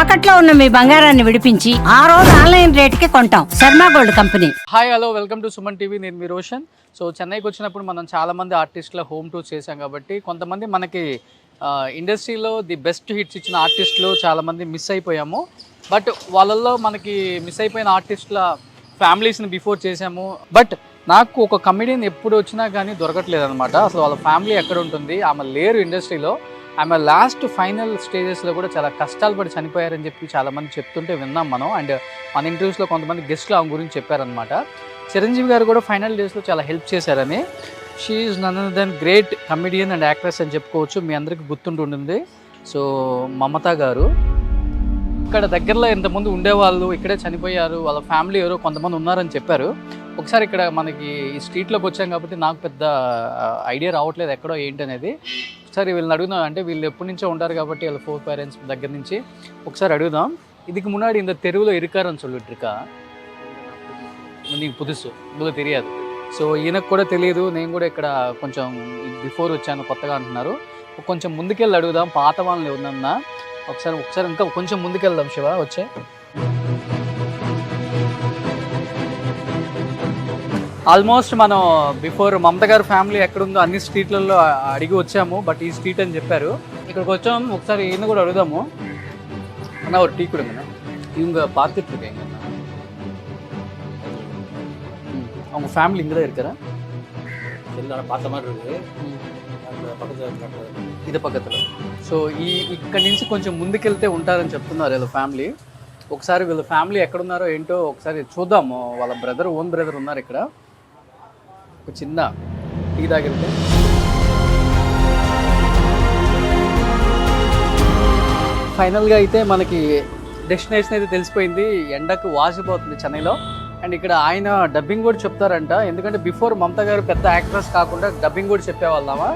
తాకట్లో ఉన్న మీ బంగారాన్ని విడిపించి ఆ రోజు ఆన్లైన్ రేటుకి కొంటాం. Sharma gold company. Hi hello welcome to Suman TV. నేను మీ రోషన్. సో చెన్నైకి వచ్చినప్పుడు మనం చాలామంది ఆర్టిస్టుల హోమ్ టూర్ చేశాం కాబట్టి కొంతమంది మనకి ఇండస్ట్రీలో ది బెస్ట్ హిట్స్ ఇచ్చిన ఆర్టిస్టులు చాలామంది మిస్ అయిపోయాము. బట్ వాళ్ళల్లో మనకి మిస్ అయిపోయిన ఆర్టిస్టుల ఫ్యామిలీస్ని బిఫోర్ చేశాము. బట్ నాకు ఒక కమెడియన్ ఎప్పుడు వచ్చినా కానీ దొరకట్లేదు అనమాట. అసలు వాళ్ళ ఫ్యామిలీ ఎక్కడ ఉంటుంది, ఆమె లేరు ఇండస్ట్రీలో. ఆమె లాస్ట్ ఫైనల్ స్టేజెస్లో కూడా చాలా కష్టాలు పడి చనిపోయారని చెప్పి చాలామంది చెప్తుంటే విన్నాం మనం. అండ్ మన ఇంటర్వ్యూస్లో కొంతమంది గెస్ట్లు ఆమె గురించి చెప్పారనమాట. చిరంజీవి గారు కూడా ఫైనల్ డేస్లో చాలా హెల్ప్ చేశారని. She is none other than great comedian and actress అని చెప్పుకోవచ్చు. మీ అందరికీ గుర్తుంటుంది. సో మమత గారు ఇక్కడ దగ్గరలో ఇంతకుముందు ఉండేవాళ్ళు ఇక్కడే చనిపోయారు, వాళ్ళ ఫ్యామిలీ ఎవరో కొంతమంది ఉన్నారని చెప్పారు. ఒకసారి ఇక్కడ మనకి ఈ స్ట్రీట్లోకి వచ్చాం కాబట్టి నాకు పెద్ద ఐడియా రావట్లేదు ఎక్కడో ఏంటి అనేది. ఒకసారి వీళ్ళని అడుగుదాం. అంటే వీళ్ళు ఎప్పటి నుంచో ఉంటారు కాబట్టి వాళ్ళ 4 పేరెంట్స్ దగ్గర నుంచి ఒకసారి అడుగుదాం. இதுக்கு முன்னாடி இந்த தெருவில் இருக்காருன்னு சொல்லிட்டு இருக்கா, నీకు పుదుసు మీకు తెలియదు. సో ఈయనకు కూడా తెలియదు. నేను కూడా ఇక్కడ కొంచెం బిఫోర్ వచ్చాను కొత్తగా అంటున్నారు. కొంచెం ముందుకెళ్ళి అడుగుదాం పాత వాళ్ళని ఎవరన్నా. ఒకసారి ఇంకా కొంచెం ముందుకెళ్దాం. శివ వచ్చే ఆల్మోస్ట్ మనం బిఫోర్ మమత గారి ఫ్యామిలీ ఎక్కడుందో అన్ని స్ట్రీట్లలో అడిగి వచ్చాము. బట్ ఈ స్ట్రీట్ అని చెప్పారు. ఇక్కడికి వచ్చాము. ఒకసారి ఈయన కూడా అడుగుదాము. అన్న ఒక టీ கொடுங்கண்ணா. இவங்க பார்த்துட்டு இருக்கீங்க. அவங்க ஃபேமிலி இங்கே தான் இருக்கிறா. எல்லாம் பார்த்த மாதிரி இருக்குது. ఇది పక్కన. సో ఇక్కడి నుంచి కొంచెం ముందుకెళ్తే ఉంటారని చెప్తున్నారు వీళ్ళ ఫ్యామిలీ. ఒకసారి వీళ్ళ ఫ్యామిలీ ఎక్కడున్నారో ఏంటో ఒకసారి చూద్దాము. వాళ్ళ ఓన్ బ్రదర్ ఉన్నారు ఇక్కడ. ఒక చిన్న టీ తాగితే ఫైనల్గా అయితే మనకి డెస్టినేషన్ అయితే తెలిసిపోయింది. ఎండకు వాసిపోతుంది చెన్నైలో. అండ్ ఇక్కడ ఆయన డబ్బింగ్ కూడా చెప్తారంట. ఎందుకంటే బిఫోర్ మమత గారు పెద్ద యాక్ట్రెస్ కాకుండా డబ్బింగ్ కూడా చెప్పేవాళ్ళమా.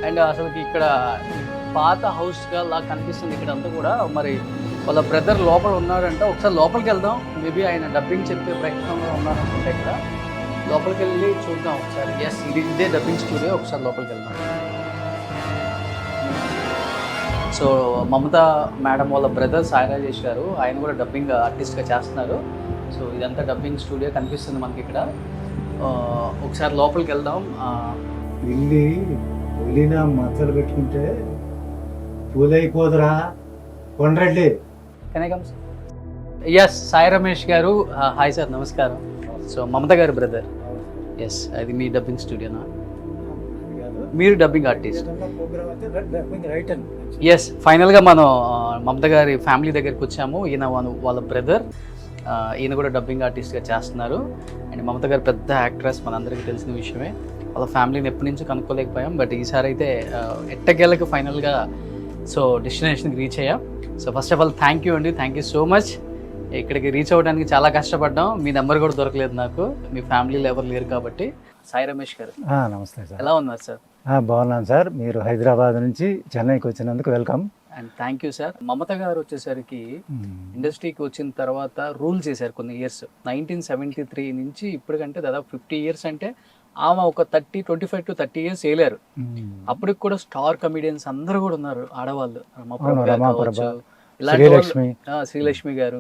అండ్ అసలుకి ఇక్కడ పాత హౌస్గా లా కనిపిస్తుంది ఇక్కడ అంతా కూడా. మరి వాళ్ళ బ్రదర్ లోపల ఉన్నాడంట. ఒకసారి లోపలికి వెళ్దాం. మేబీ ఆయన డబ్బింగ్ చెప్పే ప్రయత్నంలో ఉన్నారనుకుంటే ఇక్కడ. లోపలికి వెళ్ళి చూద్దాం ఒకసారి. ఎస్, ఇదే డబ్బింగ్ స్టూడియో. ఒకసారి లోపలికి వెళ్దాం. సో మమత మేడం వాళ్ళ బ్రదర్ సాయి రాజేష్ గారు, ఆయన కూడా డబ్బింగ్ ఆర్టిస్ట్గా చేస్తున్నారు. సో ఇదంతా డబ్బింగ్ స్టూడియో కనిపిస్తుంది మనకి ఇక్కడ. ఒకసారి లోపలికి వెళ్దాం. వెళ్ళిన మచ్చలు పెట్టుకుంటే పూలైపోదురా కొండ్రెడ్డి. ఎస్, సాయి రమేష్ గారు. హాయ్ సార్, నమస్కారం. సో మమత గారు బ్రదర్. ఎస్, అది మీ డబ్బింగ్ స్టూడియోనా? మీరు డబ్బింగ్ ఆర్టిస్ట్. ఎస్, ఫైనల్గా మనం మమత గారి ఫ్యామిలీ దగ్గరికి వచ్చాము. ఈయన వాళ్ళ బ్రదర్. ఈయన కూడా డబ్బింగ్ ఆర్టిస్ట్గా చేస్తున్నారు. అండ్ మమత గారు పెద్ద యాక్ట్రెస్, మనందరికీ తెలిసిన విషయమే. వాళ్ళ ఫ్యామిలీని ఎప్పటి నుంచో కనుక్కోలేకపోయాం. బట్ ఈసారి అయితే ఎట్టకేళ్ళకి ఫైనల్గా సో డెస్టినేషన్కి రీచ్ అయ్యాం. So first of all thank you అండి. Thank you so much. ఇక్కడికి రీచ్ అవ్వడానికి చాలా కష్టపడ్డాం. మీ నెంబర్ కూడా దొరకలేదు నాకు, మీ ఫ్యామిలీలో ఎవరు లేరు కాబట్టి. సాయి రమేష్ గారు నమస్తే సార్. ఎలా ఉన్నారు సార్? బాగున్నాను సార్. మీరు హైదరాబాద్ నుంచి చెన్నైకి వచ్చినందుకు welcome and thank you sir. Mamata garu వచ్చేసరికి ఇండస్ట్రీకి వచ్చిన తర్వాత రూల్ చేశారు కొన్ని ఇయర్స్. 1973 నుంచి ఇప్పటికంటే దాదాపు 50 ఇయర్స్. అంటే ఆమె ఒక 25 to 30 ఇయర్స్ వేయలేరు. అప్పటికి కూడా స్టార్ కమెడియన్స్ అందరూ కూడా ఉన్నారు ఆడవాళ్ళు. శ్రీలక్ష్మి గారు,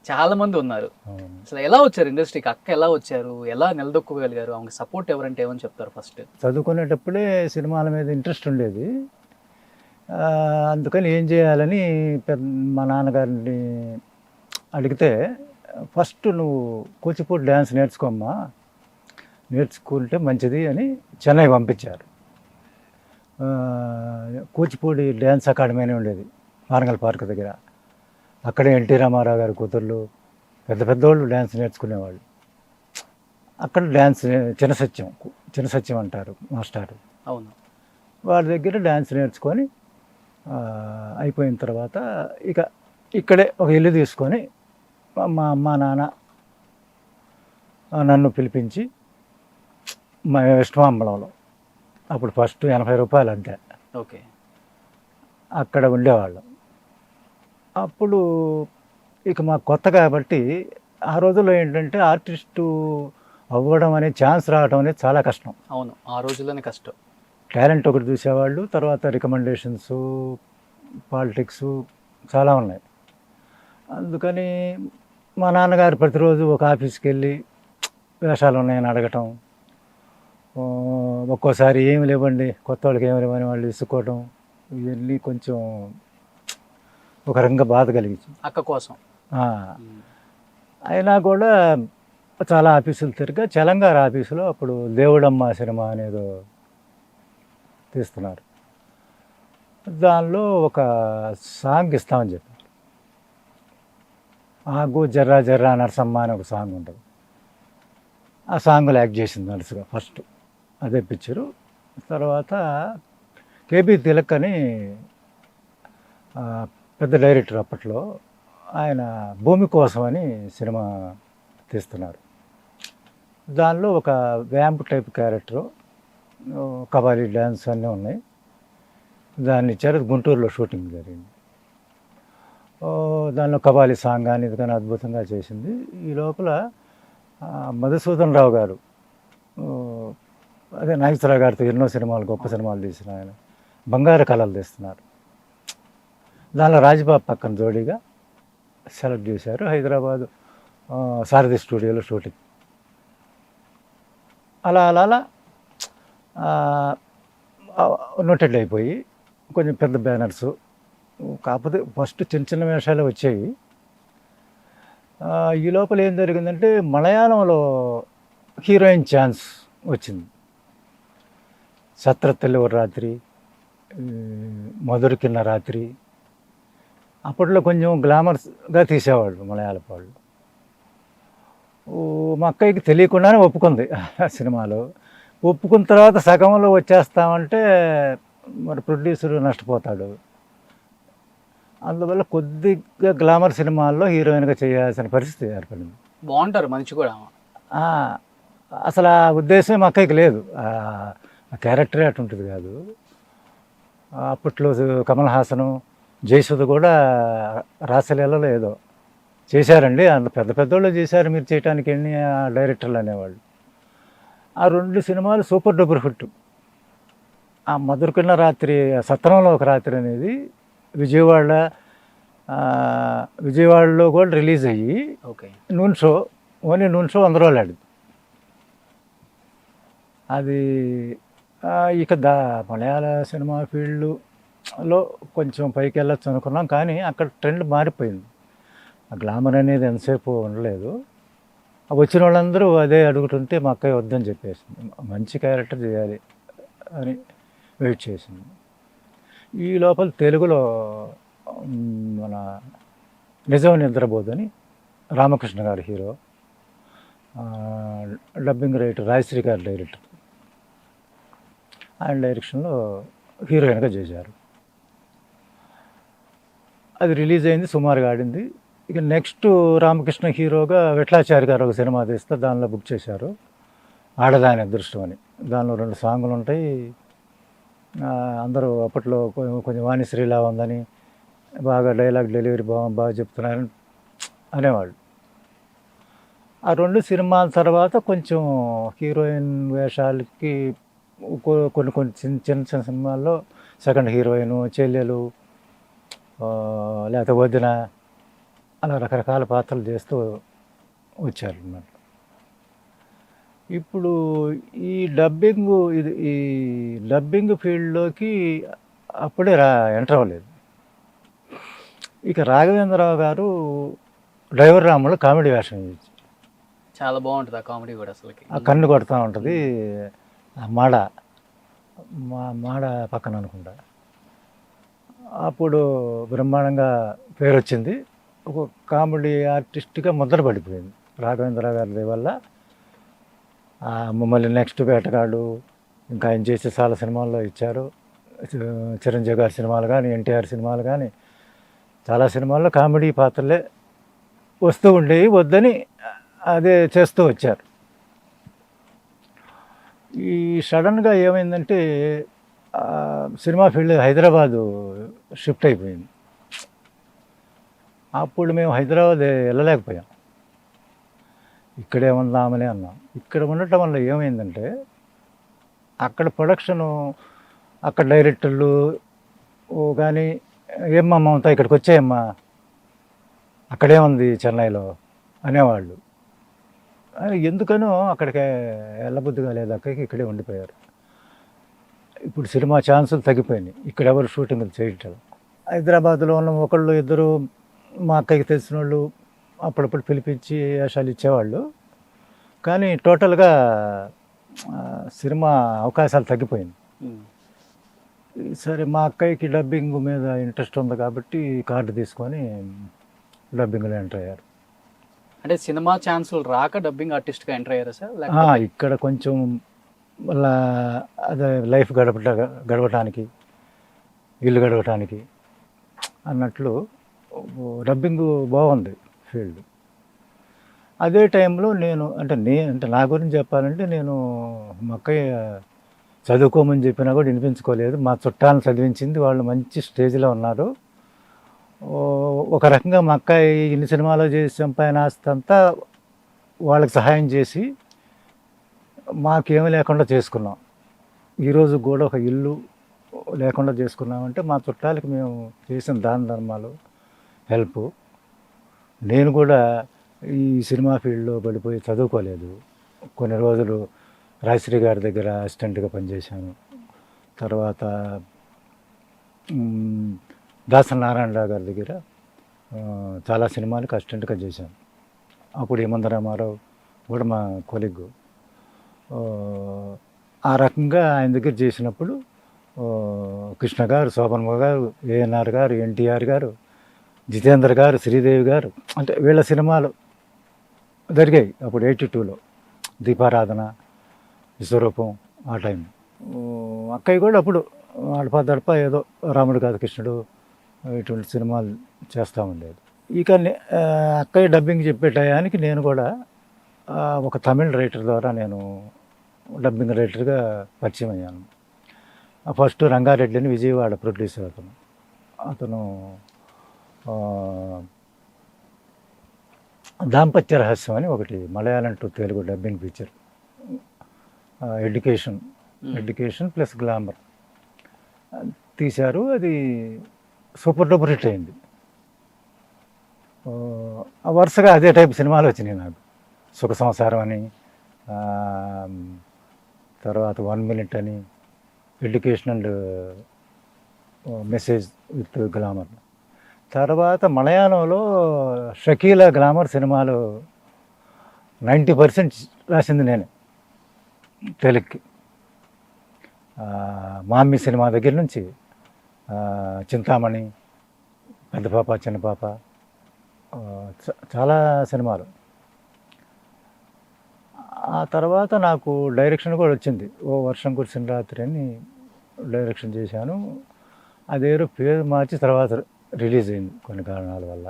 చాలా మంది ఉన్నారు. అసలు ఎలా వచ్చారు ఇండస్ట్రీకి? అక్క ఎలా వచ్చారు? ఎలా నిలదొక్కగలిగారు? ఆమెకు సపోర్ట్ ఎవరంటే ఏమని చెప్తారు? ఫస్ట్ చదువుకునేటప్పుడే సినిమాల మీద ఇంట్రెస్ట్ ఉండేది. అందుకని ఏం చేయాలని మా నాన్నగారిని అడిగితే, ఫస్ట్ నువ్వు కూచిపూడి డ్యాన్స్ నేర్చుకోమ్మా, నేర్చుకుంటే మంచిది అని చెన్నై పంపించారు. కూచిపూడి డ్యాన్స్ అకాడమీ అని ఉండేది వారంగల్ పార్క్ దగ్గర. అక్కడే ఎన్టీ రామారావు గారి కూతుర్లు, పెద్దోళ్ళు డ్యాన్స్ నేర్చుకునేవాళ్ళు. అక్కడ డ్యాన్స్ చిన్న సత్యం అంటారు మాస్టారు. అవును, వాళ్ళ దగ్గర డ్యాన్స్ నేర్చుకొని అయిపోయిన తర్వాత ఇక ఇక్కడే ఒక ఇల్లు తీసుకొని మా అమ్మ నాన్న నన్ను పిలిపించి మా విష్ణుమాంబళంలో, అప్పుడు ఫస్ట్ 80 రూపాయలు అంతే. ఓకే, అక్కడ ఉండేవాళ్ళం. అప్పుడు ఇక మాకు కొత్త కాబట్టి ఆ రోజుల్లో ఏంటంటే ఆర్టిస్టు అవ్వడం అనే ఛాన్స్ రావడం అనేది చాలా కష్టం. అవును, ఆ రోజుల్లోనే కష్టం. టాలెంట్ ఒకటి చూసేవాళ్ళు, తర్వాత రికమెండేషన్స్, పాలిటిక్స్ చాలా ఉన్నాయి. అందుకని మా నాన్నగారు ప్రతిరోజు ఒక ఆఫీస్కి వెళ్ళి వేషాలు ఉన్నాయని అడగటం, ఆ, ఒక్కోసారి ఏమి లేవండి కొత్త వాళ్ళకి ఏమి లేవని వాళ్ళు ఇసుకోవటం, ఇవన్నీ కొంచెం ఒక రకంగా బాధ కలిగించింది. అక్క కోసం. ఆ, అయినా కూడా చాలా ఆఫీసులు తిరిగా తెలంగాణ ఆఫీసులో అప్పుడు దేవుడమ్మ సినిమా అనేదో తీస్తున్నారు. దానిలో ఒక సాంగ్ ఇస్తామని చెప్పారు. ఆగు జర్రా జర్రా నరసమ్మ అని ఒక సాంగ్ ఉంటుంది. ఆ సాంగ్లో యాక్ట్ చేసింది నర్సుగా ఫస్ట్. అదే పిక్చరు. తర్వాత కేబీ తిలక్ అని ఆ, పెద్ద డైరెక్టర్ అప్పట్లో, ఆయన భూమి కోసం అని సినిమా తీస్తున్నారు. దానిలో ఒక vamp type character, Kabali dance అన్నీ ఉన్నాయి. దాన్ని ఇచ్చారు. గుంటూరులో షూటింగ్ జరిగింది. దానిలో కబాలీ సాంగ్ కానీ ఇది కానీ అద్భుతంగా చేసింది. ఈ లోపల మధుసూదన్ రావు గారు, అదే నాగేశ్వరరావు గారితో ఎన్నో సినిమాలు గొప్ప సినిమాలు తీసిన ఆయన బంగారు కళలు తీస్తున్నారు. దానిలో రాజబాబు పక్కన జోడీగా సెలెక్ట్ చేశారు. హైదరాబాదు సారథి స్టూడియోలో షూటింగ్. అలా అలా అలా నోటెడ్ అయిపోయి కొంచెం పెద్ద బ్యానర్సు. కాకపోతే ఫస్ట్ చిన్న చిన్న వేషాలు వచ్చాయి. ఈ లోపల ఏం జరిగిందంటే మలయాళంలో హీరోయిన్ ఛాన్స్ వచ్చింది. సత్రతల్లి ఒక రాత్రి, మధురకిన్న రాత్రి. అప్పట్లో కొంచెం గ్లామర్స్గా తీసేవాళ్ళు మలయాళ వాళ్ళు. మా అక్కయ్యకి తెలియకుండానే ఒప్పుకుంది ఆ సినిమాలో. ఒప్పుకున్న తర్వాత సగంలో వచ్చేస్తామంటే మరి ప్రొడ్యూసర్ నష్టపోతాడు. అందువల్ల కొద్దిగా గ్లామర్ సినిమాల్లో హీరోయిన్గా చేయాల్సిన పరిస్థితి ఏర్పడింది. బాగుంటారు మనిషి కూడా. అసలు ఆ ఉద్దేశం మా అక్కయ్యకి లేదు. ఆ క్యారెక్టరే అటుంటుంది కాదు. అప్పట్లో కమల్ హాసను, జయసుధ కూడా రాసలీలలో ఏదో చేశారండి. అంత పెద్ద పెద్దోళ్ళు చేశారు, మీరు చేయటానికి ఎన్ని డైరెక్టర్లు అనేవాళ్ళు. ఆ 2 సినిమాలు సూపర్ డూపర్ హిట్. ఆ మధురకిన్న రాత్రి, సత్రంలో ఒక రాత్రి అనేది విజయవాడలో కూడా రిలీజ్ అయ్యి ఓకే ఓన్లీ నూన్ షో 100 రోజులు ఆడింది. అది ఇక మలయాళ సినిమా ఫీల్డ్లో కొంచెం పైకి వెళ్ళొచ్చు అనుకున్నాం, కానీ అక్కడ ట్రెండ్ మారిపోయింది. ఆ గ్లామర్ అనేది ఎంతసేపు ఉండలేదు. వచ్చిన వాళ్ళందరూ అదే అడుగుతుంటే మా అక్కయ్య వద్దని చెప్పేసింది. మంచి క్యారెక్టర్ చేయాలి అని వెయిట్ చేసింది. ఈ లోపల తెలుగులో మన నిజం నిద్రబోదని రామకృష్ణ గారు హీరో, డబ్బింగ్ రైటర్ రాయశ్రీ గారు డైరెక్టర్, ఆయన డైరెక్షన్లో హీరోయిన్గా చేశారు. అది రిలీజ్ అయింది, సుమారుగా ఆడింది. ఇక నెక్స్ట్ రామకృష్ణ హీరోగా విఠలాచారి గారు ఒక సినిమా తీస్తే దానిలో బుక్ చేశారు, ఆడదాని అదృష్టం అని. దానిలో 2 సాంగులు ఉంటాయి. అందరూ అప్పట్లో కొంచెం వాణిశ్రీలా ఉందని, బాగా డైలాగ్ డెలివరీ బాగా చెప్తున్నారని అనేవాళ్ళు. ఆ 2 సినిమాల తర్వాత కొంచెం హీరోయిన్ వేషాలకి కొన్ని చిన్న సినిమాల్లో సెకండ్ హీరోయిన్, చెల్లెలు, లేకపోతే వదిన, అలా రకరకాల పాత్రలు చేస్తూ వచ్చారు అన్నమాట. ఇప్పుడు ఈ డబ్బింగ్ ఫీల్డ్లోకి అప్పుడే ఎంటర్ అవ్వలేదు. ఇక రాఘవేంద్రరావు గారు డ్రైవర్ రాములో కామెడీ వేషం ఇచ్చి చాలా బాగుంటుంది ఆ కామెడీ కూడా. అసలుకి ఆ కన్ను కొడతా ఉంటుంది. మాడ పక్కన అనుకుంటా. అప్పుడు బ్రహ్మాండంగా పేరు వచ్చింది. ఒక కామెడీ ఆర్టిస్ట్గా ముద్ర పడిపోయింది రాఘవేంద్రరావు గారి వల్ల. మమ్మల్ని నెక్స్ట్ వేటగాడు, ఇంకా ఆయన చేసే చాలా సినిమాల్లో ఇచ్చారు. చిరంజీవి గారి సినిమాలు కానీ, ఎన్టీఆర్ సినిమాలు కానీ, చాలా సినిమాల్లో కామెడీ పాత్రలే వస్తూ ఉండేవి. వద్దని అదే చేస్తూ వచ్చారు. ఈ సడన్గా ఏమైందంటే సినిమా ఫీల్డ్ హైదరాబాదు షిఫ్ట్ అయిపోయింది. అప్పుడు మేము హైదరాబాద్ వెళ్ళలేకపోయాం. ఇక్కడే ఉందామని అన్నాం. ఇక్కడ ఉండటం వల్ల ఏమైందంటే అక్కడ ప్రొడక్షను, అక్కడ డైరెక్టర్లు కానీ ఏమ్మా మమతా ఇక్కడికి వచ్చాయమ్మా అక్కడే ఉంది చెన్నైలో అనేవాళ్ళు. ఎందుకనో అక్కడికి వెళ్ళబుద్ధిగా లేదు, అక్కడికి ఇక్కడే ఉండిపోయారు. ఇప్పుడు సినిమా ఛాన్సులు తగ్గిపోయినాయి, ఇక్కడ ఎవరు షూటింగ్లు చేయటం. హైదరాబాద్లో ఉన్న ఒకళ్ళు ఇద్దరు మా అక్కకి తెలిసిన వాళ్ళు అప్పుడప్పుడు పిలిపించి వేషాలు ఇచ్చేవాళ్ళు. కానీ టోటల్గా సినిమా అవకాశాలు తగ్గిపోయింది. సరే మా అక్కయ్యకి డబ్బింగ్ మీద ఇంట్రెస్ట్ ఉంది కాబట్టి కార్డు తీసుకొని డబ్బింగ్లో ఎంటర్ అయ్యారు. అంటే సినిమా ఛాన్సులు రాక డబ్బింగ్ ఆర్టిస్ట్గా ఎంటర్ అయ్యారా సార్? ఇక్కడ కొంచెం అదే లైఫ్ గడపటానికి, ఇల్లు గడపటానికి అన్నట్లు డబ్బింగ్ బాగుంది ఫీల్డ్. అదే టైంలో అంటే నా గురించి చెప్పాలంటే, నేను మా అక్కయ్య చదువుకోమని చెప్పినా కూడా వినిపించుకోలేదు. మా చుట్టాలను చదివించింది, వాళ్ళు మంచి స్టేజ్లో ఉన్నారు. ఒక రకంగా మా అక్కయ్య ఇన్ని సినిమాలో చేసి సంపాదిన ఆస్తి అంతా వాళ్ళకి సహాయం చేసి మాకేమీ లేకుండా చేసుకున్నాం. ఈరోజు కూడా ఒక ఇల్లు లేకుండా చేసుకున్నామంటే మా చుట్టాలకి మేము చేసిన దాన ధర్మాలు, హెల్ప్. నేను కూడా ఈ సినిమా ఫీల్డ్లో పడిపోయి చదువుకోలేదు. కొన్ని రోజులు రాజశ్రీ గారి దగ్గర అసిస్టెంట్గా పనిచేశాను. తర్వాత దాసరి నారాయణరావు గారి దగ్గర చాలా సినిమాలకు అసిస్టెంట్గా చేశాను. అప్పుడు హేమంత్ రామారావు కూడా మా కొలీగ్. ఆ రకంగా ఆయన దగ్గర చేసినప్పుడు కృష్ణ గారు, శోభన్ గారు, ఏఎన్ఆర్ గారు, ఎన్టీఆర్ గారు, జితేంద్ర గారు, శ్రీదేవి గారు, అంటే వీళ్ళ సినిమాలు జరిగాయి అప్పుడు 82లో. దీపారాధన, విశ్వరూపం ఆ టైం. అక్కయ్య కూడా అప్పుడు అడపదడప ఏదో రాముడు కాదు కృష్ణుడు ఇటువంటి సినిమాలు చేస్తూ ఉండేది. ఇక అక్కయ్య డబ్బింగ్ చెప్పే టయానికి నేను కూడా ఒక తమిళ్ రైటర్ ద్వారా నేను డబ్బింగ్ రైటర్గా పరిచయం అయ్యాను. ఫస్ట్ రంగారెడ్డి అని విజయవాడ ప్రొడ్యూసర్ అతను దాంపత్య రహస్యం అని ఒకటి Malayalam to Telugu dubbing picture, education plus glamour తీశారు. అది సూపర్ డూపర్ హిట్ అయింది. వరుసగా అదే టైప్ సినిమాలు వచ్చినాయి నాకు. సుఖ సంసారం అని, తర్వాత 1 మినిట్ అని, education and message with glamour. తర్వాత మలయాళంలో షకీలా గ్లామర్ సినిమాలు 90% రాసింది నేనే తెలుగుకి. మామ్మి సినిమా దగ్గర నుంచి చింతామణి, పెద్ద పాప, చిన్న పాప, చాలా సినిమాలు. ఆ తర్వాత నాకు డైరెక్షన్ కూడా వచ్చింది. ఓ వర్షం కురిసిన రాత్రి అని డైరెక్షన్ చేశాను. అదేదో పేరు మార్చి తర్వాత రిలీజ్ అయింది కొన్ని కారణాల వల్ల.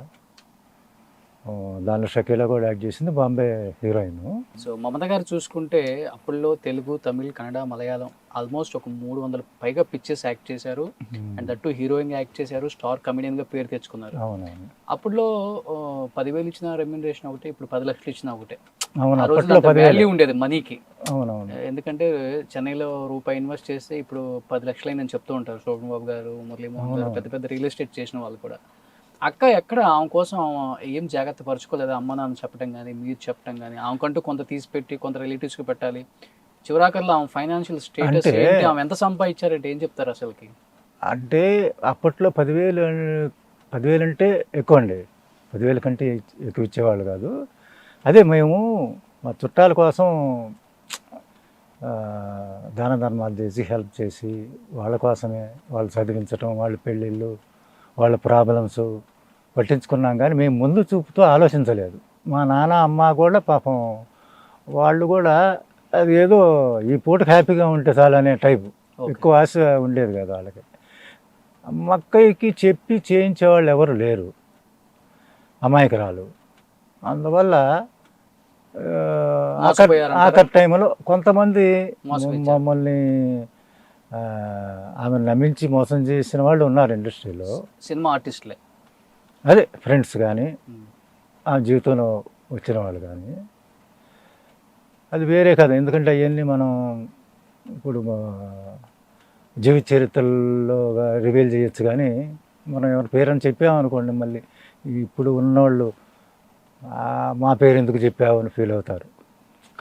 దానిలో షకీలా కూడా యాక్ట్ చేసింది, బాంబే హీరోయిన్. సో మమత గారు చూసుకుంటే అప్పుల్లో తెలుగు, తమిళ్, కన్నడ, మలయాళం ఆల్మోస్ట్ ఒక 300 పైగా పిక్చర్స్ యాక్ట్ చేశారు. అండ్ దట్టు హీరోయిన్గా యాక్ట్ చేశారు. స్టార్ కమెడియన్గా పేరు తెచ్చుకున్నారు. అవునవును. అప్పుడులో 10,000 ఇచ్చిన రెమ్యూనరేషన్ ఒకటే, ఇప్పుడు 10 లక్షలు ఇచ్చిన ఒకటే. వాల్యూ ఉండేది మనీకి. అవునవును. ఎందుకంటే చెన్నైలో రూపాయి ఇన్వెస్ట్ చేస్తే ఇప్పుడు 10 లక్షలైందని చెప్తూ ఉంటారు శోభన్ బాబు గారు, మురళీమోహన్ గారు, పెద్ద పెద్ద రియల్ ఎస్టేట్ చేసిన వాళ్ళు కూడా. అక్క ఎక్కడ ఆమె కోసం ఏం జాగ్రత్త పరచుకోలేదు? అమ్మ నాన్న చెప్పడం కానీ, మీరు చెప్పడం కానీ, ఆమెకంటూ కొంత తీసి పెట్టి కొంత రిలేటివ్స్కి పెట్టాలి. చివరాకర్లో ఆమె ఫైనాన్షియల్ స్టేటస్ ఏంటి, ఆమె ఎంత సంపాదించారంటే ఏం చెప్తారు అసలుకి? అంటే అప్పట్లో 10,000 అంటే ఎక్కువ అండి. 10,000 కంటే ఎక్కువ ఇచ్చేవాళ్ళు కాదు. అదే మేము మా చుట్టాల కోసం దాన ధర్మాలు చేసి హెల్ప్ చేసి వాళ్ళ కోసమే, వాళ్ళు చదివించడం, వాళ్ళ పెళ్ళిళ్ళు, వాళ్ళ ప్రాబ్లమ్స్ పట్టించుకున్నాం. కానీ మేము ముందు చూపుతూ ఆలోచించలేదు. మా నాన్న అమ్మ కూడా పాపం వాళ్ళు కూడా అది ఏదో ఈ పూటకు హ్యాపీగా ఉంటే చాలు అనే టైపు, ఎక్కువ ఆశ ఉండేది కదా వాళ్ళకి. అక్కయ్యకి చెప్పి చేయించేవాళ్ళు ఎవరు లేరు, అమాయకురాలు. అందువల్ల ఆఖరి టైంలో కొంతమంది మమ్మల్ని ఆమె నమ్మించి మోసం చేసిన వాళ్ళు ఉన్నారు ఇండస్ట్రీలో, సినిమా ఆర్టిస్టులే. అదే ఫ్రెండ్స్ కానీ, ఆ జీవితంలో వచ్చిన వాళ్ళు కానీ. అది వేరే కదా, ఎందుకంటే అవన్నీ మనం ఇప్పుడు జీవిత చరిత్రలో రివీల్ చేయొచ్చు. కానీ మనం ఎవరి పేరని చెప్పామనుకోండి, మళ్ళీ ఇప్పుడు ఉన్నవాళ్ళు మా పేరు ఎందుకు చెప్పావు అని ఫీల్ అవుతారు.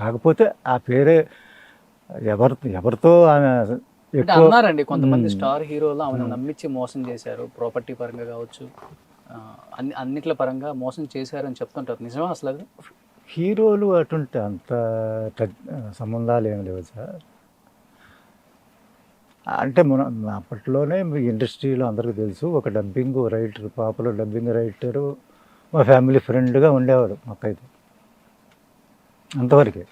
కాకపోతే ఆ పేరే ఎవరితో ఆమె అంటే ఎక్కువ అన్నారండి కొంతమంది స్టార్ హీరోలు ఆమెను నమ్మించి మోసం చేశారు, ప్రాపర్టీ పరంగా కావచ్చు, అన్నిట్ల పరంగా మోసం చేశారని చెప్తుంటారు. నిజమా అసలు అది? హీరోలు అటుంటే అంత సంబంధాలు ఏమి లేవు సార్. అంటే అప్పట్లోనే ఇండస్ట్రీలో అందరికీ తెలుసు, ఒక dubbing writer, popular dubbing writer మా ఫ్యామిలీ ఫ్రెండ్గా ఉండేవాడు మాకైతే, అంతవరకే.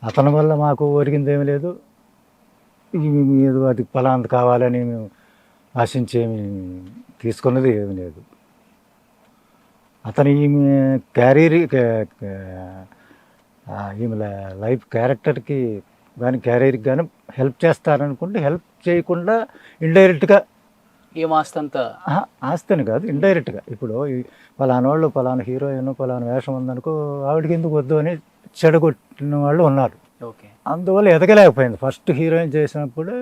అతని వల్ల మాకు ఒరిగింది ఏమీ లేదు, ఏదో అది ఫలాంత కావాలని మేము ఆశించేమి తీసుకున్నది ఏమీ లేదు. అతను ఈమె క్యారీర్ ఈమె లైఫ్ క్యారెక్టర్కి కానీ క్యారియర్కి కానీ హెల్ప్ చేస్తారనుకుంటే హెల్ప్ చేయకుండా ఇండైరెక్ట్గా ఏం ఆస్తంతా ఆస్తని కాదు, ఇండైరెక్ట్గా. ఇప్పుడు పలానా వాళ్ళు పలానా హీరోయిన్ పలానా వేషం ఉందనుకో, ఆవిడకి ఎందుకు వద్దు అని చెడగొట్టిన వాళ్ళు ఉన్నారు. ఓకే. అందువల్ల ఎదగలేకపోయింది. ఫస్ట్ హీరోయిన్ చేసినప్పుడు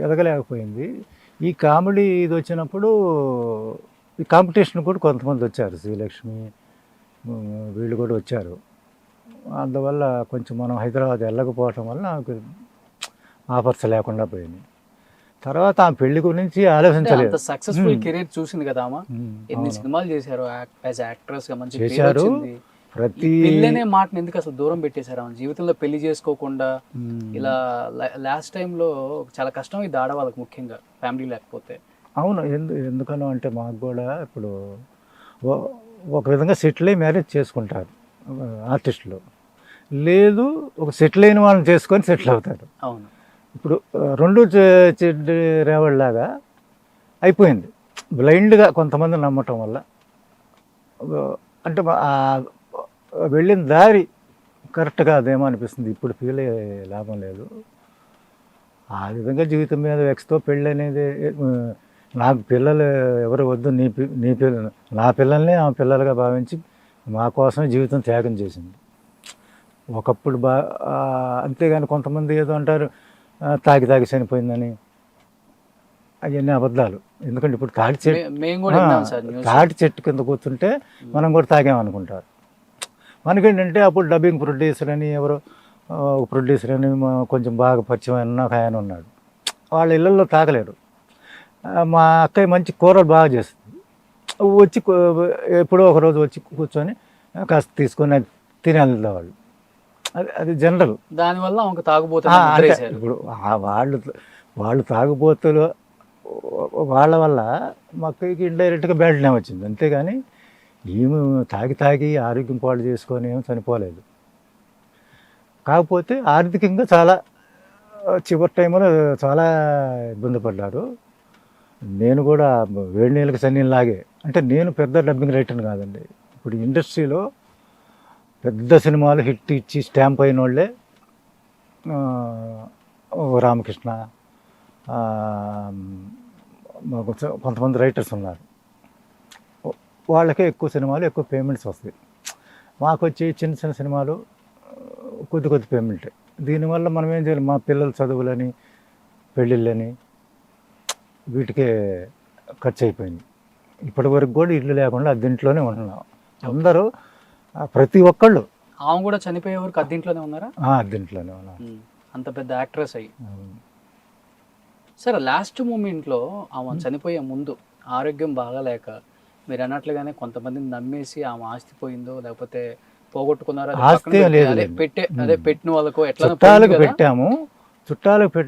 ఎదగలేకపోయింది. ఈ కామెడీ ఇది వచ్చినప్పుడు ఈ కాంపిటీషన్ కూడా కొంతమంది వచ్చారు, శ్రీలక్ష్మి వీళ్ళు కూడా వచ్చారు. అందువల్ల కొంచెం మనం హైదరాబాద్ వెళ్ళకపోవటం వల్ల నాకు ఆఫర్స్ లేకుండా పోయింది. తర్వాత ఆ పెళ్లి గురించి ఆలోచించలేదు. సక్సెస్ఫుల్ కెరీర్ చూసింది కదా ఆమె, ఎన్ని సినిమాలు చేశారు యాజ్ యాక్ట్రెస్ గా, మంచి చేశారు. ప్రతి పెళ్లి అనే మాటను ఎందుకు అసలు దూరం పెట్టేశారు ఆమె జీవితంలో? పెళ్లి చేసుకోకుండా ఇలా లాస్ట్ టైంలో చాలా కష్టం ఇది ఆడవాళ్ళకి, ముఖ్యంగా ఫ్యామిలీ లేకపోతే. అవును, ఎందుకనో అంటే మాకు కూడా ఇప్పుడు ఒక విధంగా సెటిల్ అయ్యి మ్యారేజ్ చేసుకుంటారు ఆర్టిస్టులు, లేదు ఒక సెటిల్ అయిన వాళ్ళని చేసుకొని సెటిల్ అవుతారు. అవును. ఇప్పుడు రెండు చెడ్డి రేవడిలాగా అయిపోయింది. బ్లైండ్గా కొంతమంది నమ్మటం వల్ల, అంటే వెళ్ళిన దారి కరెక్ట్గా అదేమో అనిపిస్తుంది. ఇప్పుడు ఫీల్ అయ్యే లాభం లేదు. ఆ విధంగా జీవితం మీద వెక్స్తో పెళ్ళి అనేది, నాకు పిల్లలు ఎవరు వద్దు, నా పిల్లల్ని ఆమె పిల్లలుగా భావించి మా కోసమే జీవితం త్యాగం చేసింది. ఒకప్పుడు అంతేగాని కొంతమంది ఏదో అంటారు తాగి చనిపోయిందని, అవన్నీ అబద్ధాలు. ఎందుకంటే ఇప్పుడు తాటి చెట్టు కింద కూర్చుంటే మనం కూడా తాగామనుకుంటారు. మనకేంటంటే అప్పుడు డబ్బింగ్ ప్రొడ్యూసర్ అని ఎవరో ప్రొడ్యూసర్ అని కొంచెం బాగా పరిచయం ఒక ఆయన ఉన్నాడు, వాళ్ళ ఇళ్ళల్లో తాగలేరు. మా అక్కయ్య మంచి కూరలు బాగా చేస్తుంది, వచ్చి ఎప్పుడో ఒకరోజు వచ్చి కూర్చొని కాస్త తీసుకొని తినేది వాళ్ళు. అది జనరల్. దానివల్ల ఇప్పుడు వాళ్ళు తాగుబోతులు వాళ్ళ వల్ల మా అక్కయ్యకి ఇండైరెక్ట్గా బ్యాడ్ నేమ్ వచ్చింది. అంతేగాని ఈమె తాగి ఆరోగ్యం పాడు చేసుకొని ఏమి చనిపోలేదు. కాకపోతే ఆర్థికంగా చాలా చివరి టైంలో చాలా ఇబ్బంది పడ్డారు. నేను కూడా వేడి నీళ్ళకి సన్నీళ్ళలాగే, అంటే నేను పెద్ద డబ్బింగ్ రైటర్ని కాదండి. ఇప్పుడు ఇండస్ట్రీలో పెద్ద సినిమాలు హిట్ ఇచ్చి స్టాంప్ అయిన వాళ్ళే రామకృష్ణ, కొంతమంది రైటర్స్ ఉన్నారు. వాళ్ళకే ఎక్కువ సినిమాలు ఎక్కువ పేమెంట్స్ వస్తాయి. మాకు వచ్చి చిన్న సినిమాలు కొద్ది పేమెంట్. దీనివల్ల మనం ఏం చేయాలి, మా పిల్లల చదువులని పెళ్ళిళ్ళని వీటికే ఖర్చు అయిపోయింది. ఇప్పటి వరకు కూడా ఇల్లు లేకుండా అద్దెంట్లోనే ఉంటున్నాం అందరూ, ప్రతి ఒక్కళ్ళు. ఆమె కూడా చనిపోయే వరకు అద్దెంట్లోనే ఉన్నారా? అద్దెంట్లోనే ఉన్నారు, అంత పెద్ద యాక్ట్రెస్ అయ్యి. సరే, లాస్ట్ మూమెంట్లో ఆమె చనిపోయే ముందు ఆరోగ్యం బాగాలేక మీరు అన్నట్లుగానే కొంతమందిని నమ్మేసి ఆమె ఆస్తి పోయిందో లేకపోతే పోగొట్టుకున్నారో, పెట్టిన వాళ్ళకు ఎట్లా పెట్టాము, చుట్టాలకు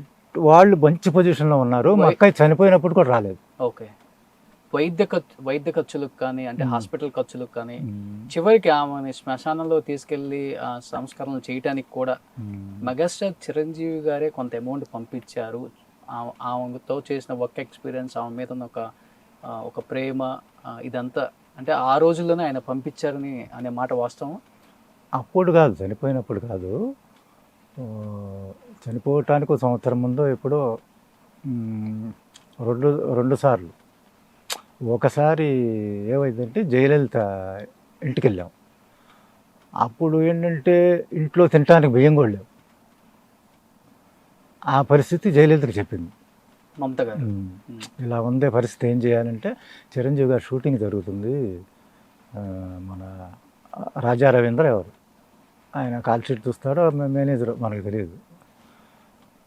వాళ్ళు మంచి పొజిషన్లో ఉన్నారు. మా అక్కయ్య చనిపోయినప్పుడు కూడా రాలేదు. ఓకే. వైద్య ఖర్చులకు కానీ, అంటే హాస్పిటల్ ఖర్చులకు కానీ, చివరికి ఆమెని శ్మశానంలో తీసుకెళ్లి సంస్కరణలు చేయటానికి కూడా మెగాస్టార్ చిరంజీవి గారే కొంత అమౌంట్ పంపించారు. ఆమెతో చేసిన వర్క్ ఎక్స్పీరియన్స్, ఆమె మీద ఒక ప్రేమ, ఇదంతా అంటే ఆ రోజుల్లోనే ఆయన పంపించారని అనే మాట వాస్తవం? అప్పుడు కాదు, చనిపోయినప్పుడు కాదు, చనిపోవటానికి ఒక సంవత్సరం ముందు ఎప్పుడో రెండు సార్లు. ఒకసారి ఏమైందంటే జయలలిత ఇంటికి వెళ్ళాం. అప్పుడు ఏంటంటే ఇంట్లో తినడానికి బియ్యం కూడా లేవు. ఆ పరిస్థితి జయలలితకి చెప్పింది. మమత గారు. ఇలా ఉందే పరిస్థితి, ఏం చేయాలంటే చిరంజీవి గారు షూటింగ్ జరుగుతుంది, మన రాజా రవీంద్ర ఎవరు ఆయన కాల్ షీట్ చూస్తాడో మేనేజర్ మనకు తెలియదు,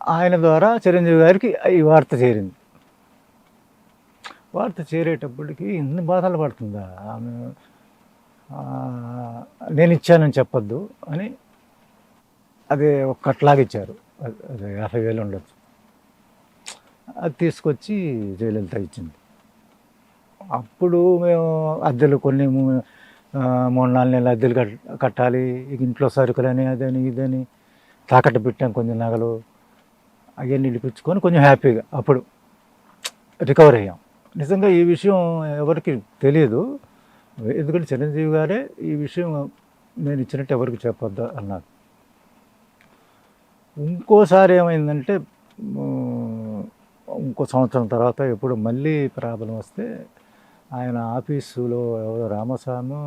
ఆయన ద్వారా చిరంజీవి గారికి ఈ వార్త చేరింది. వార్త చేరేటప్పటికి ఇన్ని బాధలు పడుతుందా ఆమె, నేను ఇచ్చానని చెప్పొద్దు అని అదే ఒక కట్లాగా ఇచ్చారు, అదే 50,000 ఉండొచ్చు, అది తీసుకొచ్చి జయలలిత ఇచ్చింది. అప్పుడు మేము అద్దెలు కొన్ని 3-4 నెలల అద్దెలు కట్టాలి, ఇక ఇంట్లో సరుకులని అదని ఇదని తాకట్టు పెట్టాం, కొంచెం నగలు అవన్నీ నిలిపించుకొని కొంచెం హ్యాపీగా అప్పుడు రికవర్ అయ్యాం. నిజంగా ఈ విషయం ఎవరికి తెలియదు, ఎందుకంటే చిరంజీవి గారే ఈ విషయం నేను ఇచ్చినట్టు ఎవరికి చెప్పొద్దు అన్నారు. ఇంకోసారి ఏమైందంటే ఇంకో సంవత్సరం తర్వాత ఎప్పుడు మళ్ళీ ప్రాబ్లం వస్తే ఆయన ఆఫీసులో ఎవరో రామస్వామి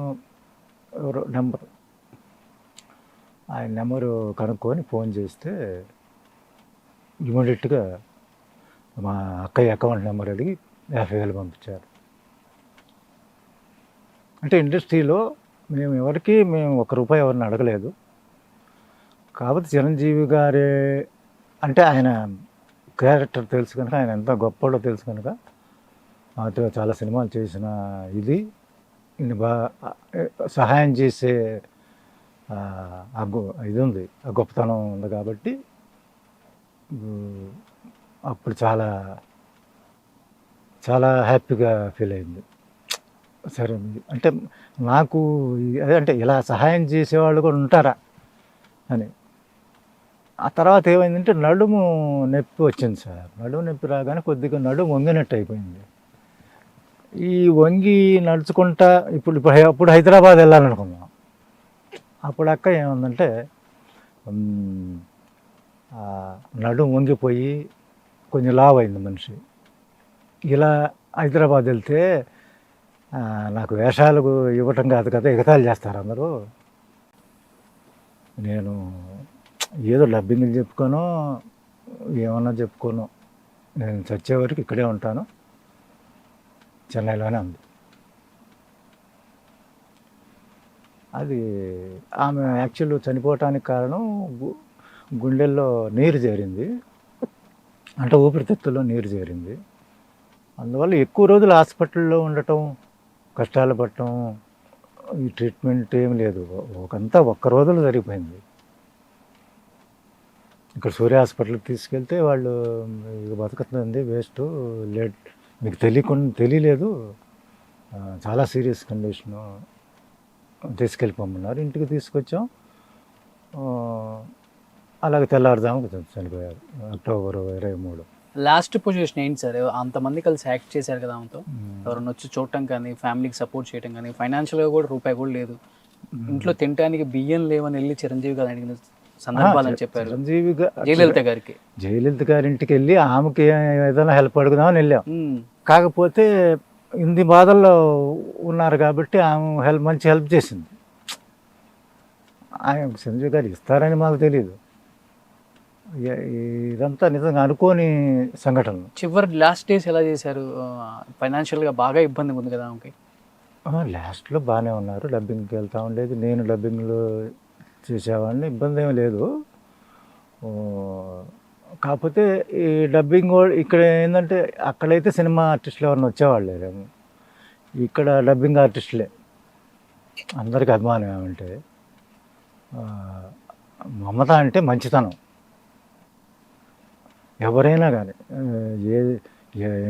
ఎవరో ఆయన నెంబరు కనుక్కొని ఫోన్ చేస్తే ఇమీడియట్గా మా అక్కయ్య అకౌంట్ నెంబర్ అడిగి 50,000 పంపించారు. అంటే ఇండస్ట్రీలో మేము ₹1 ఎవరిని అడగలేదు. కాబట్టి చిరంజీవి గారే అంటే ఆయన క్యారెక్టర్ తెలుసు కనుక, ఆయన ఎంత గొప్పడో తెలుసు కనుక, మాతో చాలా సినిమాలు చేసిన ఇది సహాయం చేసే ఇది ఉంది, ఆ గొప్పతనం ఉంది. కాబట్టి అప్పుడు చాలా చాలా హ్యాపీగా ఫీల్ అయింది. సరే అంటే నాకు అదే అంటే ఇలా సహాయం చేసేవాళ్ళు కూడా ఉంటారా అని. ఆ తర్వాత ఏమైందంటే నడుము నొప్పి వచ్చింది సార్. నడుము నొప్పి రాగానే కొద్దిగా నడుము వంగినట్టు అయిపోయింది. ఈ వంగి నడుచుకుంటా అప్పుడు హైదరాబాద్ వెళ్ళాలనుకున్నాం. అప్పుడు అక్క ఏముందంటే నడుము వంగిపోయి కొంచెం లావు అయింది మనిషి. ఇలా హైదరాబాద్ వెళ్తే నాకు వేషాలు ఇవ్వటం కాదు కదా, ఎగతాళి చేస్తారు అందరూ. నేను ఏదో డబ్బింగ్లు చెప్పుకోను, ఏమన్నా చెప్పుకోను, నేను చచ్చే వరకు ఇక్కడే ఉంటాను, చెన్నైలోనే ఉంది. అది ఆమె యాక్చువల్ చనిపోవటానికి కారణం గుండెల్లో నీరు చేరింది, అంటే ఊపిరితిత్తుల్లో నీరు చేరింది. అందువల్ల ఎక్కువ రోజులు హాస్పిటల్లో ఉండటం, కష్టాలు పడటం, ఈ ట్రీట్మెంట్ ఏం లేదు, ఒక్క రోజులో జరిగిపోయింది. ఇక్కడ సూర్య హాస్పిటల్కి తీసుకెళ్తే వాళ్ళు ఇక బతుకుతుంది వేస్ట్, లేట్, మీకు తెలియలేదు, చాలా సీరియస్ కండిషను, తీసుకెళ్ళిపోమన్నారు. ఇంటికి తీసుకొచ్చాం. అలాగే తెల్లారుజాము చనిపోయారు అక్టోబర్ 23. లాస్ట్ పొజిషన్ ఏంటి సార్? అంతమంది కలిసి యాక్ట్ చేశారు కదా ఆమెతో, ఎవరైనా వచ్చి చూడటం కానీ, ఫ్యామిలీకి సపోర్ట్ చేయడం కానీ, ఫైనాన్షియల్గా కూడా రూపాయి కూడా లేదు, ఇంట్లో తినడానికి బియ్యం లేవని వెళ్ళి చిరంజీవి గారు అడిగిన సందర్భాలని చెప్పారు. జయలలిత గారి ఇంటికి వెళ్ళి ఆమెకి ఏదైనా హెల్ప్ అడుగుదామని వెళ్ళాం. కాకపోతే ఇన్ని బాధల్లో ఉన్నారు కాబట్టి ఆమె మంచి హెల్ప్ చేసింది. ఆయన చిరంజీవి గారు ఇస్తారని మాకు తెలియదు. ఇదంతా నిజంగా అనుకోని సంఘటనలు. చివరి లాస్ట్ డేస్ ఎలా చేశారు? ఫైనాన్షియల్గా బాగా ఇబ్బంది ఉంది కదా ఆమెకి. లాస్ట్లో బాగానే ఉన్నారు, డబ్బింగ్కి వెళ్తూ ఉండేది, నేను డబ్బింగ్లో చేసేవాడిని, ఇబ్బంది ఏమీ లేదు. కాకపోతే ఈ డబ్బింగ్ ఇక్కడ ఏంటంటే అక్కడైతే సినిమా ఆర్టిస్టులు ఎవరైనా వచ్చేవాళ్ళు లేరేమో, ఇక్కడ డబ్బింగ్ ఆర్టిస్టులే అందరికీ అభిమానం. ఏమంటే మమత అంటే మంచితనం, ఎవరైనా కానీ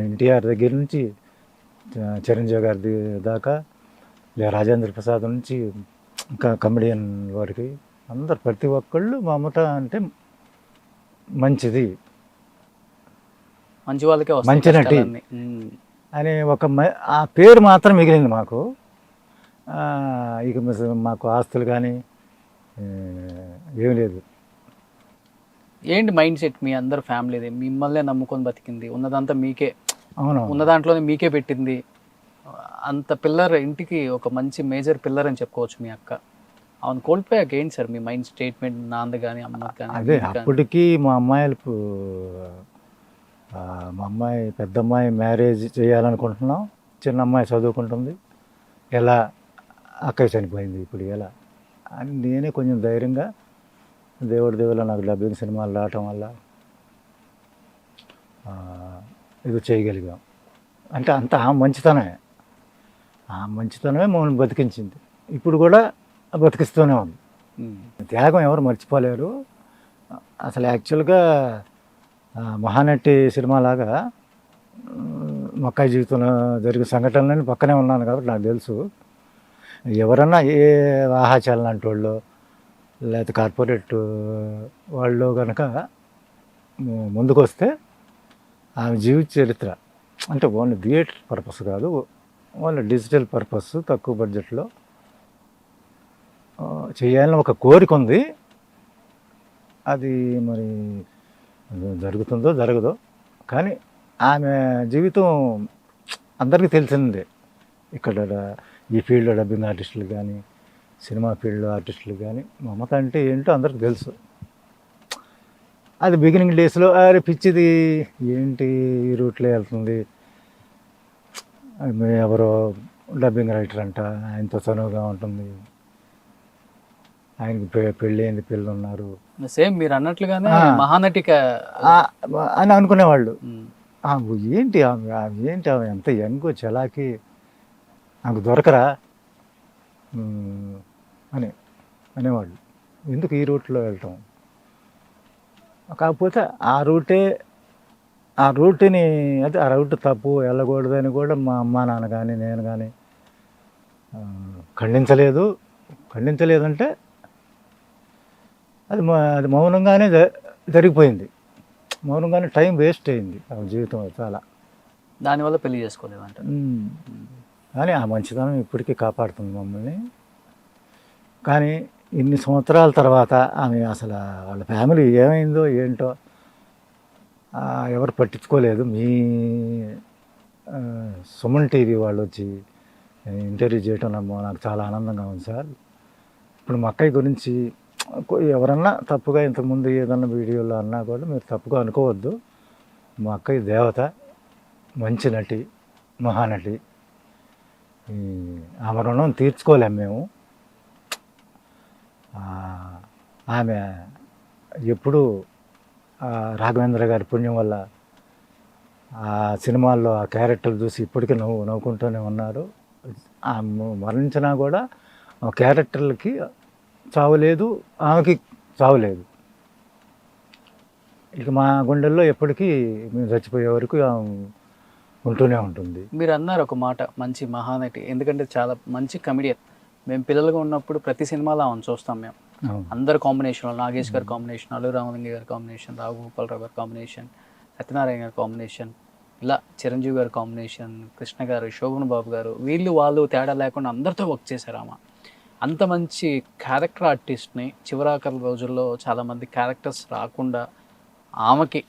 ఎన్టీఆర్ దగ్గర నుంచి చిరంజీవి గారి దాకా, లేదా రాజేంద్ర ప్రసాద్ నుంచి ఇంకా కమెడియన్ వారికి అందరు ప్రతి ఒక్కళ్ళు మమత అంటే మంచిది, మంచి వాళ్ళకే మంచి నటి అనే ఆ పేరు మాత్రం మిగిలింది మాకు. ఇక మాకు ఆస్తులు కానీ ఏమి లేదు. ఏంటి మైండ్ సెట్ మీ అందరు ఫ్యామిలీది? మిమ్మల్నే నమ్ముకొని బతికింది, ఉన్నదంతా మీకే, అవును, ఉన్న దాంట్లోనే మీకే పెట్టింది. అంత పిల్లర్, ఇంటికి ఒక మంచి మేజర్ పిల్లర్ అని చెప్పుకోవచ్చు మీ అక్క. అవును, కోల్పోయాక ఏంటి సార్ మీ మైండ్ స్టేట్మెంట్? నాన్న కానీ అమ్మ కానీ? అదే అప్పటికి మా అమ్మాయిలు మా అమ్మాయి పెద్ద అమ్మాయి మ్యారేజ్ చేయాలనుకుంటున్నాం, చిన్న అమ్మాయి చదువుకుంటుంది, ఎలా అక్కయ్య చనిపోయింది ఇప్పుడు ఎలా అని నేనే కొంచెం ధైర్యంగా దేవుడి దేవుళ్ళ నాకు డబ్బింగ్ సినిమాలు రావటం వల్ల ఇది చేయగలిగాం. అంటే అంత ఆ మంచితనమే మమ్మల్ని బతికించింది, ఇప్పుడు కూడా బతికిస్తూనే ఉంది. త్యాగం ఎవరు మర్చిపోలేరు. అసలు యాక్చువల్గా మహానటి సినిమా లాగా మక్కాయి జీవితంలో జరిగిన సంఘటనలని పక్కనే ఉన్నాను కాబట్టి నాకు తెలుసు. ఎవరన్నా ఏ ఆహాచాలం లాంటి వాళ్ళు లేకపోతే కార్పొరేట్ వాళ్ళు కనుక ముందుకు వస్తే ఆమె జీవిత చరిత్ర అంటే ఓన్లీ థియేటర్ పర్పస్ కాదు, ఓన్లీ డిజిటల్ పర్పస్ తక్కువ బడ్జెట్లో చేయాలని ఒక కోరిక ఉంది. అది మరి జరుగుతుందో జరగదో కానీ ఆమె జీవితం అందరికీ తెలిసిందే. ఇక్కడ ఈ ఫీల్డ్లో డబ్బింగ్ ఆర్టిస్టులు కానీ సినిమా ఫీల్డ్ ఆర్టిస్టులు కానీ మమత అంటే ఏంటో అందరికి తెలుసు. అది బిగినింగ్ డేస్లో అరే పిచ్చిది ఏంటి ఈ రూట్లో వెళ్తుంది, ఎవరో డబ్బింగ్ రైటర్ అంట, ఆయనతో చనువుగా ఉంటుంది, ఆయనకి పెళ్ళి అయింది, పిల్లలు ఉన్నారు, సేమ్ మీరు అన్నట్లుగానే మహానటిక అని అనుకునేవాళ్ళు. ఏంటి ఏంటి ఆమె ఎంత యంగ్ చలాకి నాకు దొరకరా అని అనేవాళ్ళు. ఎందుకు ఈ రూట్లో వెళ్ళటం? కాకపోతే ఆ రూట్ని అంటే ఆ రూట్ తప్పు వెళ్ళకూడదని కూడా మా అమ్మ నాన్న కానీ నేను కానీ ఖండించలేదంటే అది మౌనంగానే జరిగిపోయింది. మౌనంగానే టైం వేస్ట్ అయింది ఆ జీవితం చాలా. దానివల్ల పెళ్లి చేసుకోలేదంట. కానీ ఆ మంచితనం ఇప్పటికీ కాపాడుతుంది మమ్మల్ని. కానీ ఇన్ని సంవత్సరాల తర్వాత ఆమె అసలు వాళ్ళ ఫ్యామిలీ ఏమైందో ఏంటో ఎవరు పట్టించుకోలేదు. మీ సుమన్ టీవీ వాళ్ళు వచ్చి ఇంటర్వ్యూ చేయటం నాకు చాలా ఆనందంగా ఉంది సార్. ఇప్పుడు మా అక్కయ్య గురించి ఎవరన్నా తప్పుగా ఇంతకుముందు ఏదన్నా వీడియోలో అన్నా కూడా మీరు తప్పుగా అనుకోవద్దు. మా అక్కయ్య దేవత, మంచి నటి, మహానటి. ఆమె రుణం తీర్చుకోలేము మేము. ఆమె ఎప్పుడూ రాఘవేంద్ర గారి పుణ్యం వల్ల ఆ సినిమాల్లో ఆ క్యారెక్టర్ చూసి ఇప్పటికీ నవ్వుకుంటూనే ఉన్నారు. మరణించినా కూడా ఆ క్యారెక్టర్లకి చావులేదు, ఆమెకి చావులేదు. ఇక మా గుండెల్లో ఎప్పటికీ మేము చచ్చిపోయే వరకు ఉంటూనే ఉంటుంది. మీరు అన్నారు ఒక మాట, మంచి మహానటి. ఎందుకంటే చాలా మంచి కమెడియన్. మేము పిల్లలుగా ఉన్నప్పుడు ప్రతి సినిమాలో ఆమెను చూస్తాం. మేము అందరు కాంబినేషన్, నాగేష్ గారి కాంబినేషన్, అల్లు రామలింగ గారి కాంబినేషన్, రాఘగోపాలరావు గారి కాంబినేషన్, సత్యనారాయణ గారి కాంబినేషన్, ఇలా చిరంజీవి గారి కాంబినేషన్, కృష్ణ గారు, శోభన్ బాబు గారు, వాళ్ళు తేడా లేకుండా అందరితో వర్క్ చేశారు ఆమె. అంత మంచి క్యారెక్టర్ ఆర్టిస్ట్ని చివరాఖరి రోజుల్లో చాలామంది క్యారెక్టర్స్ రాకుండా ఆమెకి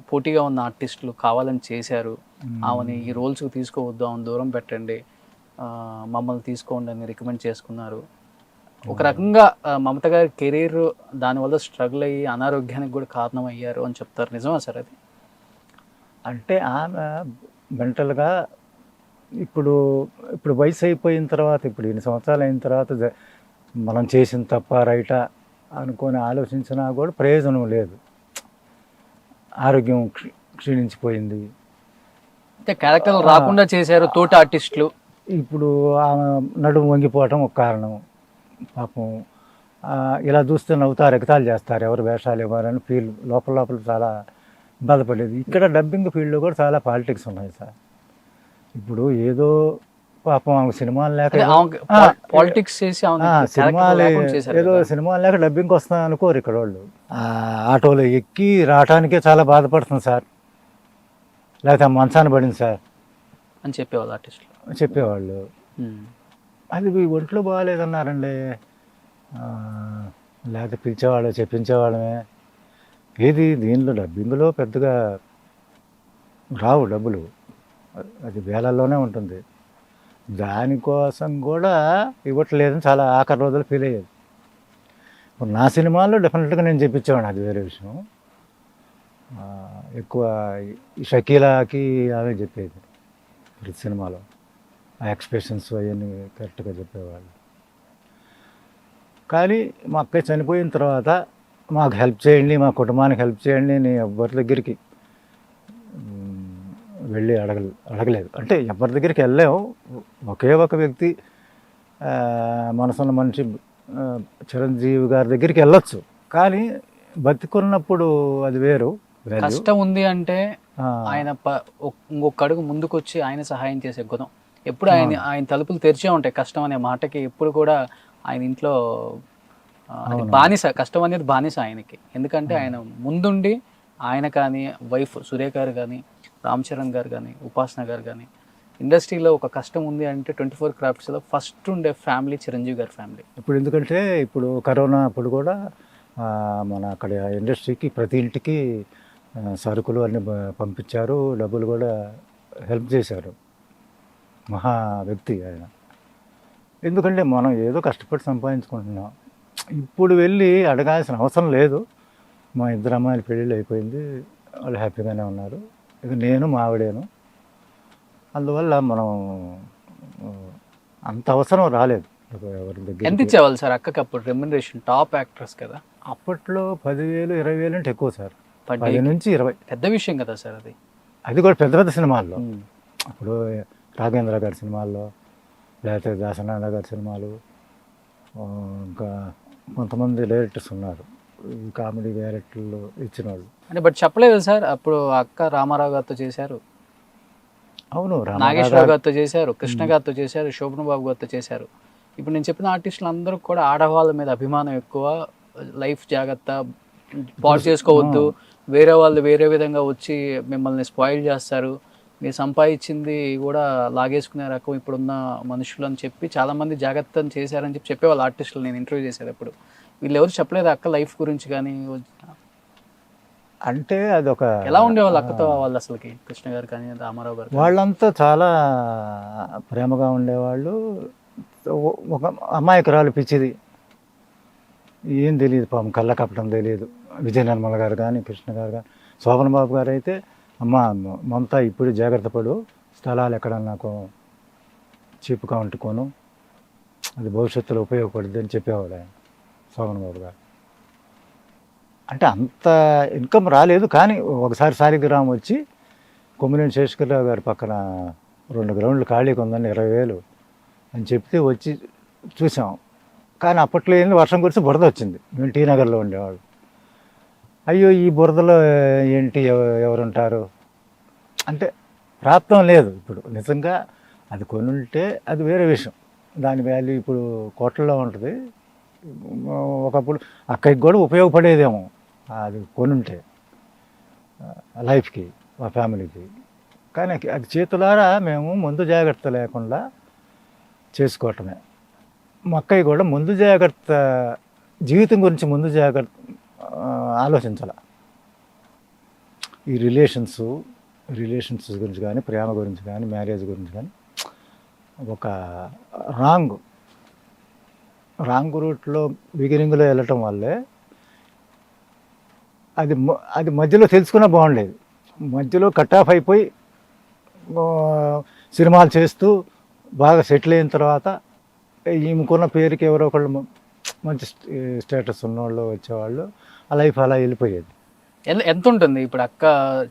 పోటీగా ఉన్న ఆర్టిస్టులు కావాలని చేశారు. ఆమెని ఈ రోల్స్కి తీసుకోవద్దు, ఆమెను దూరం పెట్టండి, మమ్మల్ని తీసుకోండి అని రికమెండ్ చేసుకున్నారు. ఒక రకంగా మమత గారి కెరీర్ దానివల్ల స్ట్రగుల్ అయ్యి అనారోగ్యానికి కూడా కారణం అయ్యారు అని చెప్తారు. నిజమా సార్ అది? అంటే ఆమె మెంటల్గా ఇప్పుడు వయసు అయిపోయిన తర్వాత, ఇప్పుడు ఇన్ని సంవత్సరాలు అయిన తర్వాత మనం చేసిన తప్ప రైటా అనుకొని ఆలోచించినా కూడా ప్రయోజనం లేదు. ఆరోగ్యం క్షీణించిపోయింది. అంటే క్యారెక్టర్ రాకుండా చేశారు తోటి ఆర్టిస్టులు. ఇప్పుడు ఆమె నడుము వంగిపోవటం ఒక కారణం. పాపం ఇలా చూస్తే నవ్వుతారు, ఎగతాలు చేస్తారు, ఎవరు వేషాలు ఇవ్వాలని ఫీల్ లోపల చాలా బాధపడేది. ఇక్కడ డబ్బింగ్ ఫీల్డ్లో కూడా చాలా పాలిటిక్స్ ఉన్నాయి సార్. ఇప్పుడు ఏదో పాపం ఆమె సినిమాలు లేక పాలిటిక్స్ చేసి సినిమాలు లేక డబ్బింగ్కి వస్తాను అనుకోరు ఇక్కడ వాళ్ళు. ఆటోలో ఎక్కి రావటానికే చాలా బాధపడుతుంది సార్, లేకపోతే మంచాన పడింది సార్ అని చెప్పేవాళ్ళు ఆర్టిస్టులు. చెప్పేవాళ్ళు అది ఒంట్లో బాగాలేదన్నారండి, లేకపోతే పిలిచేవాళ్ళు, చెప్పించేవాళ్ళమే. ఏది దీనిలో డబ్బింగ్లో పెద్దగా రావు డబ్బులు, అది వేలల్లోనే ఉంటుంది. దానికోసం కూడా ఇవ్వట్లేదని చాలా ఆఖరి రోజులు ఫీల్ అయ్యేది. ఇప్పుడు నా సినిమాల్లో డెఫినెట్గా నేను చెప్పించేవాడిని, అది వేరే విషయం. ఎక్కువ ఈ షకీలాకి ఆమె చెప్పేది ప్రతి సినిమాలో, ఆ ఎక్స్ప్రెషన్స్ అవన్నీ కరెక్ట్గా చెప్పేవాళ్ళు. కానీ మా అక్కయ్య చనిపోయిన తర్వాత మాకు హెల్ప్ చేయండి, మా కుటుంబానికి హెల్ప్ చేయండి, నేను ఎవరి దగ్గరికి వెళ్ళి అడగలేదు. అంటే ఎవరి దగ్గరికి వెళ్ళాము. ఒకే ఒక వ్యక్తి మనసున్న మనిషి చిరంజీవి గారి దగ్గరికి వెళ్ళొచ్చు, కానీ బతికున్నప్పుడు అది వేరు. కష్టం ఉంది అంటే ఆయన ఇంకొక అడుగు ముందుకు వచ్చి ఆయన సహాయం చేసే గుణం ఎప్పుడు ఆయన తలుపులు తెరిచే ఉంటాయి. కష్టం అనే మాటకి ఎప్పుడు కూడా ఆయన ఇంట్లో బానిస, కష్టం అనేది బానిస ఆయనకి. ఎందుకంటే ఆయన ముందుండి ఆయన కానీ వైఫ్ సురేఖ గారు కానీ రామ్ చరణ్ గారు కానీ ఉపాసన గారు కానీ ఇండస్ట్రీలో ఒక కష్టం ఉంది అంటే 24 క్రాఫ్ట్స్లో ఫస్ట్ ఉండే ఫ్యామిలీ చిరంజీవి గారి ఫ్యామిలీ. ఇప్పుడు ఎందుకంటే ఇప్పుడు కరోనా అప్పుడు కూడా మన అక్కడ ఇండస్ట్రీకి ప్రతి ఇంటికి సరుకులు అన్నీ పంపించారు, డబ్బులు కూడా హెల్ప్ చేశారు. మహా వ్యక్తి ఆయన. ఎందుకంటే మనం ఏదో కష్టపడి సంపాదించుకుంటున్నాం, ఇప్పుడు వెళ్ళి అడగాల్సిన అవసరం లేదు. మా ఇద్దరు అమ్మాయిల పెళ్ళిళ్ళు అయిపోయింది, వాళ్ళు హ్యాపీగానే ఉన్నారు. ఇక నేను మా ఆవిడేను. అందువల్ల మనం అంత అవసరం రాలేదు ఎవరి దగ్గర. ఎంత ఇచ్చేవాళ్ళు సార్ అక్కకి అప్పుడు రెమ్యునరేషన్? టాప్ యాక్ట్రెస్ కదా అప్పట్లో 10,000 20,000 అంటే ఎక్కువ సార్. 10 నుంచి 20 పెద్ద విషయం కదా సార్ అది. అది కూడా పెద్ద పెద్ద సినిమాల్లో. అప్పుడు రాఘవేంద్ర గారి సినిమాల్లో, లేకపోతే దాసనారాయణ గారి సినిమాలు, ఇంకా కొంతమంది డైరెక్టర్స్ ఉన్నారు ఈ కామెడీ డైరెక్టర్లు ఇచ్చిన వాళ్ళు. అంటే బట్ చెప్పలేదు సార్ అప్పుడు అక్క రామారావు గారితో చేశారు, అవును, నాగేశ్వరరావు గారితో చేశారు, కృష్ణ గారితో చేశారు, శోభన్ బాబు గారితో చేశారు. ఇప్పుడు నేను చెప్పిన ఆర్టిస్టులు అందరూ కూడా ఆడవాళ్ళ మీద అభిమానం ఎక్కువ, లైఫ్ జాగ్రత్త, పాడు చేసుకోవద్దు, వేరే వాళ్ళు వేరే విధంగా వచ్చి మిమ్మల్ని స్పాయిల్ చేస్తారు, మీరు సంపాదించింది కూడా లాగేసుకునే రకం ఇప్పుడున్న మనుషులు అని చెప్పి చాలామంది జాగ్రత్త చేశారని చెప్పేవాళ్ళు ఆర్టిస్టులు నేను ఇంటర్వ్యూ చేసేటప్పుడు. వీళ్ళు ఎవరు చెప్పలేదు అక్క లైఫ్ గురించి కానీ. అంటే అదొక ఎలా ఉండేవాళ్ళు అక్కతో వాళ్ళు అసలుకి, కృష్ణ గారు కానీ రామారావు గారు? వాళ్ళంతా చాలా ప్రేమగా ఉండేవాళ్ళు. ఒక అమాయకురాలు పిచ్చిది, ఏం తెలియదు పాపం, కళ్ళ కప్పడం తెలియదు. విజయ నిర్మల గారు కానీ కృష్ణ గారు కానీ శోభన్ బాబు గారు అయితే, అమ్మ మొంతా ఇప్పుడు జాగ్రత్త పడు, స్థలాలు ఎక్కడన్నా చీపుగా ఉంటుకోను, అది భవిష్యత్తులో ఉపయోగపడుద్ది అని చెప్పేవాడు ఆయన శోభన్ బాబు గారు. అంటే అంత ఇన్కమ్ రాలేదు, కానీ ఒకసారి సాలిగ్రామం వచ్చి కొమ్మినేని శేషగిరిరావు గారి పక్కన 2 గ్రౌండ్లు ఖాళీగా ఉందని 20,000 అని చెప్తే వచ్చి చూసాం. కానీ అప్పట్లో ఏంది, వర్షం కురిసి బురద వచ్చింది. మేము టీ నగర్లో ఉండేవాళ్ళు. అయ్యో ఈ బురదలో ఏంటి ఎవరుంటారు అంటే ప్రాప్తం లేదు. ఇప్పుడు నిజంగా అది కొనుంటే అది వేరే విషయం, దాని వాల్యూ ఇప్పుడు కోట్లలో ఉంటుంది. ఒకప్పుడు అక్కడికి కూడా ఉపయోగపడేదేమో అది కొనుంటే లైఫ్కి, మా ఫ్యామిలీకి. కానీ అది చేతులారా మేము ముందు జాగ్రత్త లేకుండా చేసుకోవటమే. మా అక్కయ్య కూడా ముందు జాగ్రత్త, జీవితం గురించి ముందు జాగ్రత్త ఆలోచించాల. ఈ రిలేషన్స్ గురించి కానీ, ప్రేమ గురించి కానీ, మ్యారేజ్ గురించి కానీ ఒక రాంగ్ రూట్లో బిగినింగ్లో వెళ్ళటం వల్లే అది మధ్యలో తెలుసుకున్నా బాగుండేది. మధ్యలో కట్ ఆఫ్ అయిపోయి సినిమాలు చేస్తూ బాగా సెటిల్ అయిన తర్వాత ఈమెకున్న పేరుకి ఎవరో ఒకళ్ళు మంచి స్టేటస్ ఉన్నవాళ్ళు వచ్చేవాళ్ళు, ఆ లైఫ్ అలా వెళ్ళిపోయేది. ఎంత ఉంటుంది ఇప్పుడు అక్క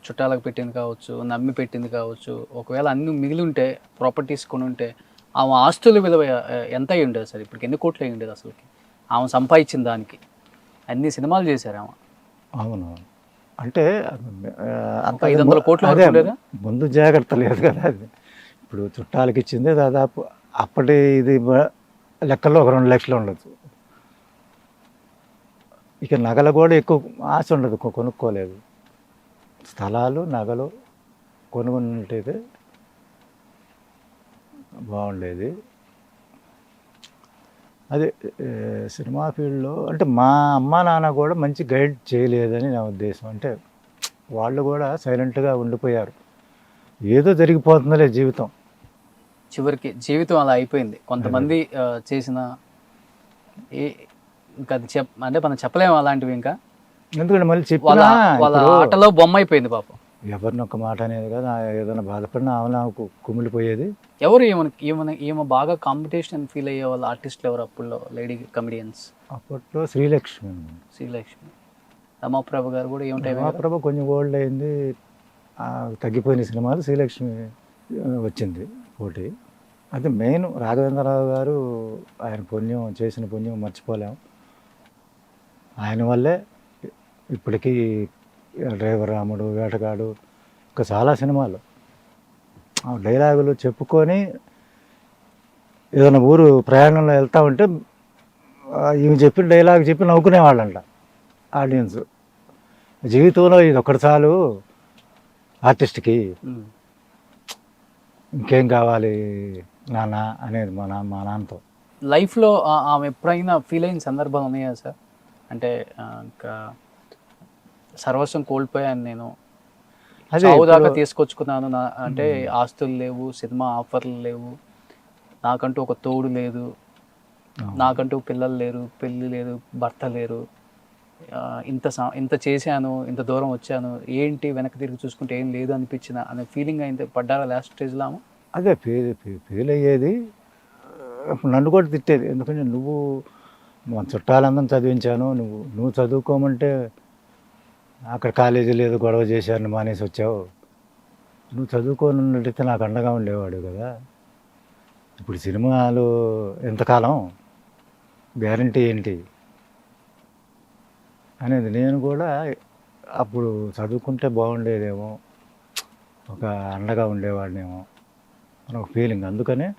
చుట్టాలకు పెట్టింది కావచ్చు, నమ్మి పెట్టింది కావచ్చు, ఒకవేళ అన్ని మిగిలి ఉంటే, ప్రాపర్టీస్ కొని ఉంటే, ఆమె ఆస్తుల విలువ ఎంత అయి ఉండేది సార్? ఇప్పుడు ఎన్ని కోట్లు అయి ఉండేది అసలుకి ఆమె సంపాదించిన దానికి? అన్ని సినిమాలు చేశారు ఆమె. అవును, అంటే అంత 500 కోట్లు ఉండేదా? ముందు జాగ్రత్త లేదు కదా. అది ఇప్పుడు చుట్టాలకి ఇచ్చింది దాదాపు అప్పటి ఇది లెక్కల్లో ఒక 2 లక్షలు ఉండదు. ఇక నగలు కూడా ఎక్కువ ఆశ ఉండదు, కొనుక్కోలేదు. స్థలాలు నగలు కొనుగొన్నట్టయితే బాగుండేది. అదే సినిమా ఫీల్డ్లో అంటే మా అమ్మ నాన్న కూడా మంచి గైడ్ చేయలేదని నా ఉద్దేశం. అంటే వాళ్ళు కూడా సైలెంట్గా ఉండిపోయారు, ఏదో జరిగిపోతుందిలే జీవితం. చివరికి జీవితం అలా అయిపోయింది. కొంతమంది చేసిన ఇంకా అది అంటే మనం చెప్పలేము అలాంటివి. ఇంకా ఎందుకంటే మళ్ళీ వాళ్ళ చెప్పినా వాళ్ళ ఇప్పుడు ఆటలో బొమ్మ అయిపోయింది పాపం. ఎవరిని ఒక మాట అనేది కదా, ఏదైనా బాధపడినా ఆమె కుమిలిపోయేది. ఎవరు ఈమె బాగా కాంపిటీషన్ ఫీల్ అయ్యే వాళ్ళ ఆర్టిస్టులు ఎవరు అప్పుల్లో లేడీ కమెడియన్స్? అప్పట్లో శ్రీలక్ష్మి ఉంది. శ్రీలక్ష్మి, రమాప్రభ గారు కూడా ఏమిటాయి? మహాప్రభ కొంచెం ఓల్డ్ అయింది, తగ్గిపోయిన సినిమాలు శ్రీలక్ష్మి వచ్చింది పోటీ. అది మెయిన్ రాఘవేంద్రరావు గారు, ఆయన పుణ్యం, చేసిన పుణ్యం మర్చిపోలేము. ఆయన వల్లే ఇప్పటికీ డ్రైవర్ రాముడు, వేటగాడు, ఇంకా చాలా సినిమాలు డైలాగులు చెప్పుకొని ఏదైనా ఊరు ప్రయాణంలో వెళ్తూ ఉంటే ఈమె చెప్పిన డైలాగ్ చెప్పి నవ్వుకునేవాళ్ళంట ఆడియన్స్. జీవితంలో ఇది ఒక్కటి చాలు ఆర్టిస్ట్కి, ఇంకేం కావాలి నాన్న అనేది మా నాన్నతో. లైఫ్లో ఆమె ఎప్పుడైనా ఫీల్ అయిన సందర్భాలు ఉన్నాయా సార్? అంటే ఇంకా సర్వస్వం కోల్పోయాను నేను, చావు దాకా తీసుకొచ్చుకున్నాను, అంటే ఆస్తులు లేవు, సినిమా ఆఫర్లు లేవు, నాకంటూ ఒక తోడు లేదు, నాకంటూ పిల్లలు లేరు, పెళ్ళి లేదు, భర్త లేరు, ఇంత చేశాను, ఇంత దూరం వచ్చాను, ఏంటి వెనక్కి తిరిగి చూసుకుంటే ఏం లేదు అనిపించిన అనే ఫీలింగ్ అయింది పడ్డారా లాస్ట్ స్టేజ్లో? అదే ఫీల్ అయ్యేది. నన్ను కూడా తిట్టేది, ఎందుకంటే నువ్వు మా చుట్టాలందరం చదివించాను, నువ్వు చదువుకోమంటే అక్కడ కాలేజీ లేదు, గొడవ చేశాను, మానేసి వచ్చావు. నువ్వు చదువుకోనున్నట్టయితే నాకు అండగా ఉండేవాడు కదా. ఇప్పుడు సినిమాలు ఎంతకాలం, గ్యారంటీ ఏంటి అనేది నేను కూడా అప్పుడు చదువుకుంటే బాగుండేదేమో, ఒక అండగా ఉండేవాడినేమో అని ఒక ఫీలింగ్. అందుకనే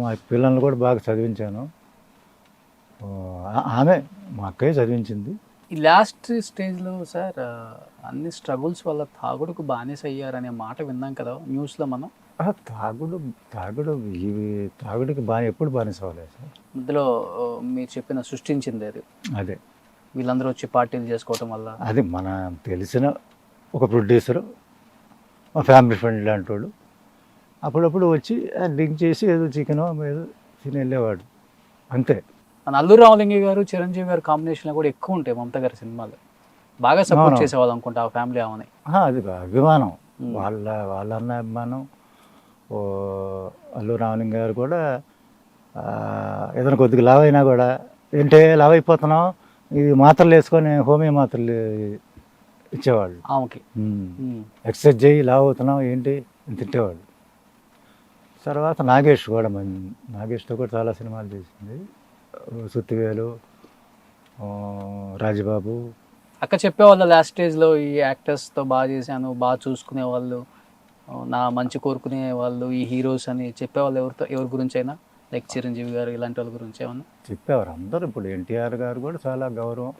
మా పిల్లల్ని కూడా బాగా చదివించాను. ఆమె మా అక్కయ్య చదివించింది. ఈ లాస్ట్ స్టేజ్లో సార్ అన్ని స్ట్రగుల్స్ వల్ల తాగుడుకు బానిస అయ్యారనే మాట విన్నాం కదా న్యూస్లో మనం. తాగుడికి ఎప్పుడు బానిస అవ్వలేదు సార్. ఇందులో మీరు చెప్పిన సృష్టించింది అది, అదే వీళ్ళందరూ వచ్చి పార్టీలు చేసుకోవటం వల్ల. అది మన తెలిసిన ఒక ప్రొడ్యూసరు, మా ఫ్యామిలీ ఫ్రెండ్ లాంటి వాడు అప్పుడప్పుడు వచ్చి డ్రింక్ చేసి ఏదో చికెనో ఏదో తిని వెళ్ళేవాడు, అంతే. మన అల్లు రామలింగి గారు, చిరంజీవి గారు కాంబినేషన్లో కూడా ఎక్కువ ఉంటాయి మమత గారి సినిమాలు. బాగా సపోర్ట్ చేసేవాళ్ళు అనుకుంటా ఆ ఫ్యామిలీ ఆమెని. అది అభిమానం, వాళ్ళన్న అభిమానం. అల్లు రామలింగి గారు కూడా ఏదైనా కొద్దిగా లావ్ అయినా కూడా, ఏంటే లావ్ అయిపోతున్నావు, ఇది మాత్రలు వేసుకొని హోమియో మాత్రలు ఇచ్చేవాళ్ళు ఆమెకి. ఎక్సర్సైజ్ చేయి, లావ్ అవుతున్నావు ఏంటి అని తిట్టేవాళ్ళు. తర్వాత నాగేష్తో కూడా చాలా సినిమాలు చేసింది, సుత్తివేలు, రాజబాబు. అక్క చెప్పేవాళ్ళు లాస్ట్ స్టేజ్లో ఈ యాక్టర్స్తో బాగా చేశాను, బాగా చూసుకునే వాళ్ళు, నా మంచి కోరుకునే వాళ్ళు ఈ హీరోస్ అని చెప్పేవాళ్ళు ఎవరి గురించి అయినా, లైక్ చిరంజీవి గారు ఇలాంటి వాళ్ళ గురించి ఏమన్నా చెప్పేవారు అందరూ. ఇప్పుడు ఎన్టీఆర్ గారు కూడా చాలా గౌరవం.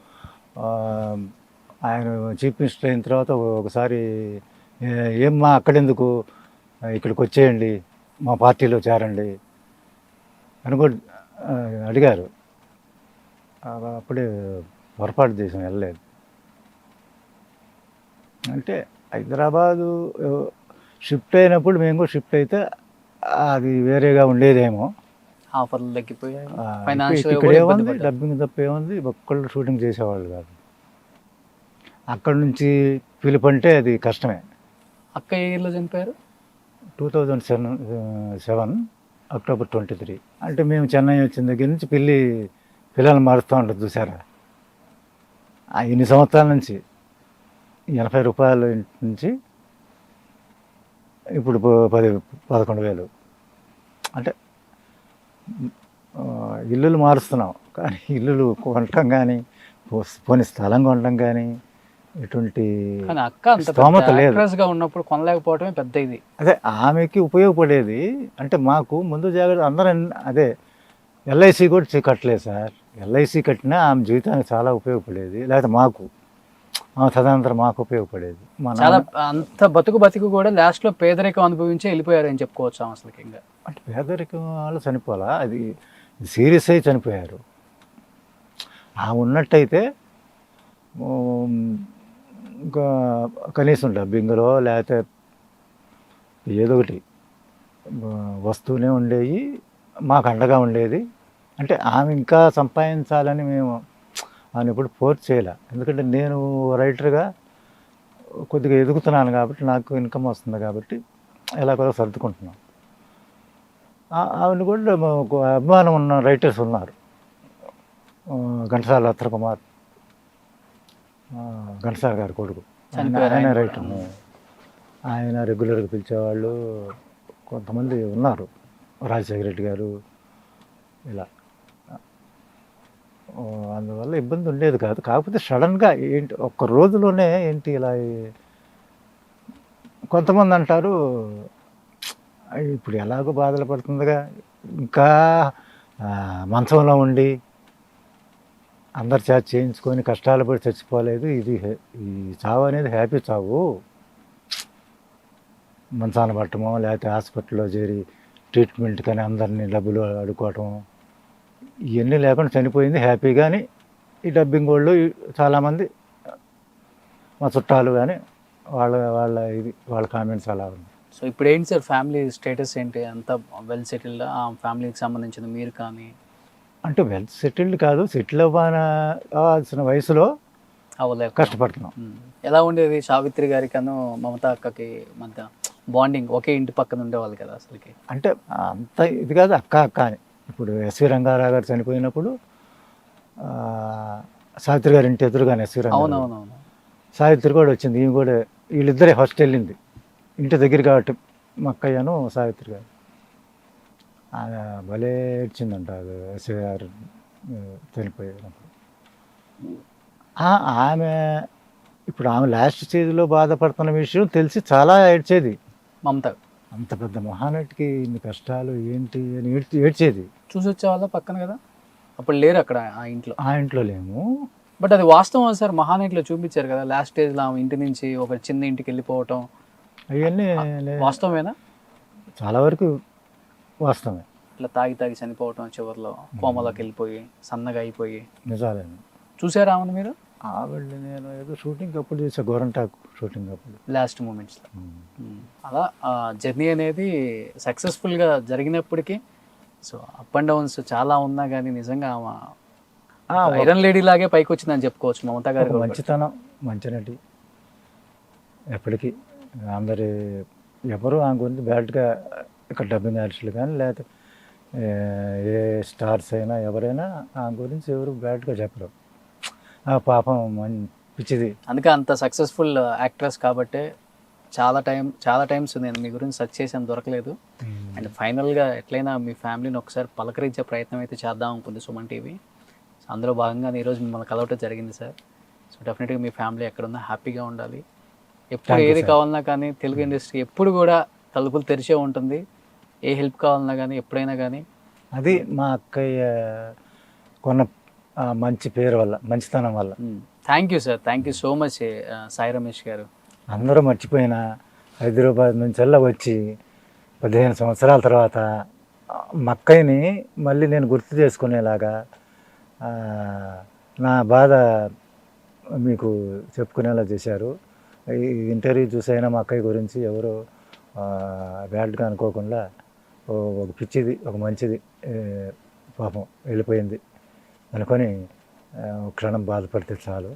ఆయన చీఫ్ మినిస్టర్ అయిన తర్వాత ఒకసారి ఏమ్మా అక్కడెందుకు, ఇక్కడికి వచ్చేయండి, మా పార్టీలో చేరండి అని కూడా అడిగారు. అప్పుడే పొరపాటు చేసాం, వెళ్ళలేదు. అంటే హైదరాబాదు షిఫ్ట్ అయినప్పుడు మేము కూడా షిఫ్ట్ అయితే అది వేరేగా ఉండేదేమో. ఆఫర్లు తగ్గిపోయాయి, ఇక్కడ ఏముంది, డబ్బింగ్ తప్ప ఏముంది, ఒక్కళ్ళు షూటింగ్ చేసేవాళ్ళు కాదు. అక్కడ నుంచి పిలుపంటే అది కష్టమే. అక్క ఏ ఇయర్లో చనిపోయారు? 2007 అక్టోబర్ 23. అంటే మేము చెన్నై వచ్చిన దగ్గర నుంచి పిల్లలు మారుస్తూ ఉంటారు చూసారా, ఇన్ని సంవత్సరాల నుంచి 80 రూపాయల నుంచి ఇప్పుడు 11,000. అంటే ఇల్లులు మారుస్తున్నాం, కానీ ఇల్లులు కొనటం కానీ, పోనీ స్థలం కొనటం కానీ ఎటువంటి స్తోమత లేదు. ఉన్నప్పుడు కొనలేకపోవడమే పెద్ద ఇది. అదే ఆమెకి ఉపయోగపడేది. అంటే మాకు ముందు జాగ్రత్త అందరం అదే ఎల్ఐసి కూడా కట్టలేదు సార్. ఎల్ఐసి కట్టినా ఆమె జీవితానికి చాలా ఉపయోగపడేది, లేకపోతే మాకు తదనంతరం మాకు ఉపయోగపడేది. చాలా అంత బతుకు కూడా లాస్ట్లో పేదరికం అనుభవించి వెళ్ళిపోయారని చెప్పుకోవచ్చు అసలు. ఇంకా అంటే పేదరికం వాళ్ళు చనిపోలా, అది సీరియస్ అయి చనిపోయారు. ఆమె ఉన్నట్టయితే ఇంకా కనీసం డబ్బింగ్లో లేకపోతే ఏదో ఒకటి వస్తూనే ఉండేవి, మాకు అండగా ఉండేది. అంటే ఆమె ఇంకా సంపాదించాలని మేము ఆయన ఇప్పుడు ఫోర్స్ చేయలే. ఎందుకంటే నేను రైటర్గా కొద్దిగా ఎదుగుతున్నాను కాబట్టి, నాకు ఇన్కమ్ వస్తుంది కాబట్టి ఎలాగోలా సర్దుకుంటున్నాను. ఆవిడ కూడా ఒక అభిమానం ఉన్న రైటర్స్ ఉన్నారు. ఘంటసాల రత్న కుమార్, ఘంటసాల గారి కొడుకు, ఆయన రైటర్. ఆయన రెగ్యులర్గా పిలిచేవాళ్ళు కొంతమంది ఉన్నారు, రాజశేఖర రెడ్డి గారు ఇలా. అందువల్ల ఇబ్బంది ఉండేది కాదు. కాకపోతే సడన్గా ఏంటి ఒక్క రోజులోనే ఏంటి ఇలా కొంతమంది అంటారు, ఇప్పుడు ఎలాగో బాధలు పడుతుందిగా, ఇంకా మంచంలో ఉండి అందరి చేత చేయించుకొని కష్టాలు పడి చచ్చిపోలేదు, ఇది ఈ చావు అనేది హ్యాపీ చావు. మంచాన పట్టమో లేకపోతే హాస్పిటల్లో చేరి ట్రీట్మెంట్ కానీ అందరినీ డబ్బులు అడుకోవటం ఇవన్నీ లేకుండా చనిపోయింది హ్యాపీగాని. ఈ డబ్బింగ్ వాళ్ళు చాలామంది మా చుట్టాలు కానీ వాళ్ళ కామెంట్స్ అలా ఉంది. సో ఇప్పుడు ఏంటి సార్ ఫ్యామిలీ స్టేటస్ ఏంటి? అంతా వెల్ సెటిల్డ్? ఆ ఫ్యామిలీకి సంబంధించిన మీరు కానీ? అంటే వెల్ సెటిల్డ్ కాదు, సెటిల్ అవ్వాల్సిన వయసులో అవ్వలేదు, కష్టపడుతున్నాం. ఎలా ఉండేది సావిత్రి గారికను మమతా అక్కకి మధ్య బాండింగ్? ఒకే ఇంటి పక్కన ఉండేవాళ్ళు కదా అసలుకి. అంటే అంత ఇది కాదు, అక్క అక్క అని. ఇప్పుడు ఎస్వి రంగారావు గారు చనిపోయినప్పుడు సావిత్రి గారి ఇంటి ఎదురుగానే ఎస్వి రంగారావు, అవునవునవును, సావిత్రి కూడా వచ్చింది. ఈమె కూడా వీళ్ళిద్దరే ఫస్ట్ వెళ్ళింది, ఇంటి దగ్గర కాబట్టి మా అక్కయ్యను సావిత్రి గారు. భలే ఏడ్చిందంట అది ఎస్వి గారు చనిపోయినప్పుడు. ఆమె ఇప్పుడు ఆమె లాస్ట్ స్టేజ్లో బాధపడుతున్న విషయం తెలిసి చాలా ఏడ్చేది. మమత అంత పెద్ద మహానటికి ఇన్ని కష్టాలు ఏంటి అని ఏడ్చేది. చూసి వచ్చేవాళ్ళ పక్కన కదా, అప్పుడు లేరు అక్కడ ఆ ఇంట్లో. ఆ ఇంట్లో లేము. బట్ అది వాస్తవం సార్, మహానటిలో చూపించారు కదా లాస్ట్ స్టేజ్లో ఆమె ఇంటి నుంచి ఒక చిన్న ఇంటికి వెళ్ళిపోవటం, అవన్నీ వాస్తవమేనా? చాలా వరకు వాస్తవమే. ఇట్లా తాగి తాగి చనిపోవటం, చివరిలో కోమలోకి వెళ్ళిపోయి సన్నగా అయిపోయి, నిజాలేను. చూసారా ఆమెను మీరు? ఆవిడ నేను ఏదో షూటింగ్ అప్పుడు చూసా, గోరంటాకు షూటింగ్ అప్పుడు లాస్ట్ మూమెంట్స్లో. అలా జర్నీ అనేది సక్సెస్ఫుల్గా జరిగినప్పటికీ సో అప్ అండ్ డౌన్స్ చాలా ఉన్నా కానీ నిజంగా ఆమె ఐరన్ లేడీ లాగే పైకి వచ్చిందని చెప్పుకోవచ్చు మమతా గారు. మంచితనం, మంచి నటి. ఎప్పటికీ అందరి ఎవరు ఆమె గురించి బ్యాడ్గా ఇక్కడ డబ్బింగ్ ఆర్టిస్టులు కానీ లేకపోతే ఏ స్టార్స్ అయినా ఎవరైనా ఆమె గురించి ఎవరు బ్యాడ్గా చెప్పరు. పాపం పిచ్చిది. అందుకే అంత సక్సెస్ఫుల్ యాక్ట్రెస్ కాబట్టి చాలా టైమ్స్ నేను మీ గురించి సెర్చ్ చేసాను, దొరకలేదు. అండ్ ఫైనల్గా ఎట్లయినా మీ ఫ్యామిలీని ఒకసారి పలకరించే ప్రయత్నం అయితే చేద్దాం అనుకుంది సుమన్ టీవీ. సో అందులో భాగంగా ఈరోజు మిమ్మల్ని కలవటం జరిగింది సార్. సో డెఫినెట్గా మీ ఫ్యామిలీ ఎక్కడున్నా హ్యాపీగా ఉండాలి. ఎప్పుడు ఏది కావాలన్నా కానీ తెలుగు ఇండస్ట్రీ ఎప్పుడు కూడా తలుపులు తెరిచే ఉంటుంది. ఏ హెల్ప్ కావాలన్నా కానీ ఎప్పుడైనా కానీ. అది మా అక్కయ్య కొన్న మంచి పేరు వల్ల, మంచితనం వల్ల. Thank you sir, thank you so much Sai Ramesh గారు. అందరూ మర్చిపోయినా హైదరాబాద్ నుంచి వచ్చి 15 సంవత్సరాల తర్వాత మా అక్కయ్యని మళ్ళీ నేను గుర్తు చేసుకునేలాగా నా బాధ మీకు చెప్పుకునేలా చేశారు. ఈ ఇంటర్వ్యూ చూసైనా మా అక్కయ్య గురించి ఎవరు బ్యాడ్గా అనుకోకుండా ఒక పిచ్చిది, ఒక మంచిది, పాపం వెళ్ళిపోయింది అనుకొని క్షణం బాధపడితే చాలు.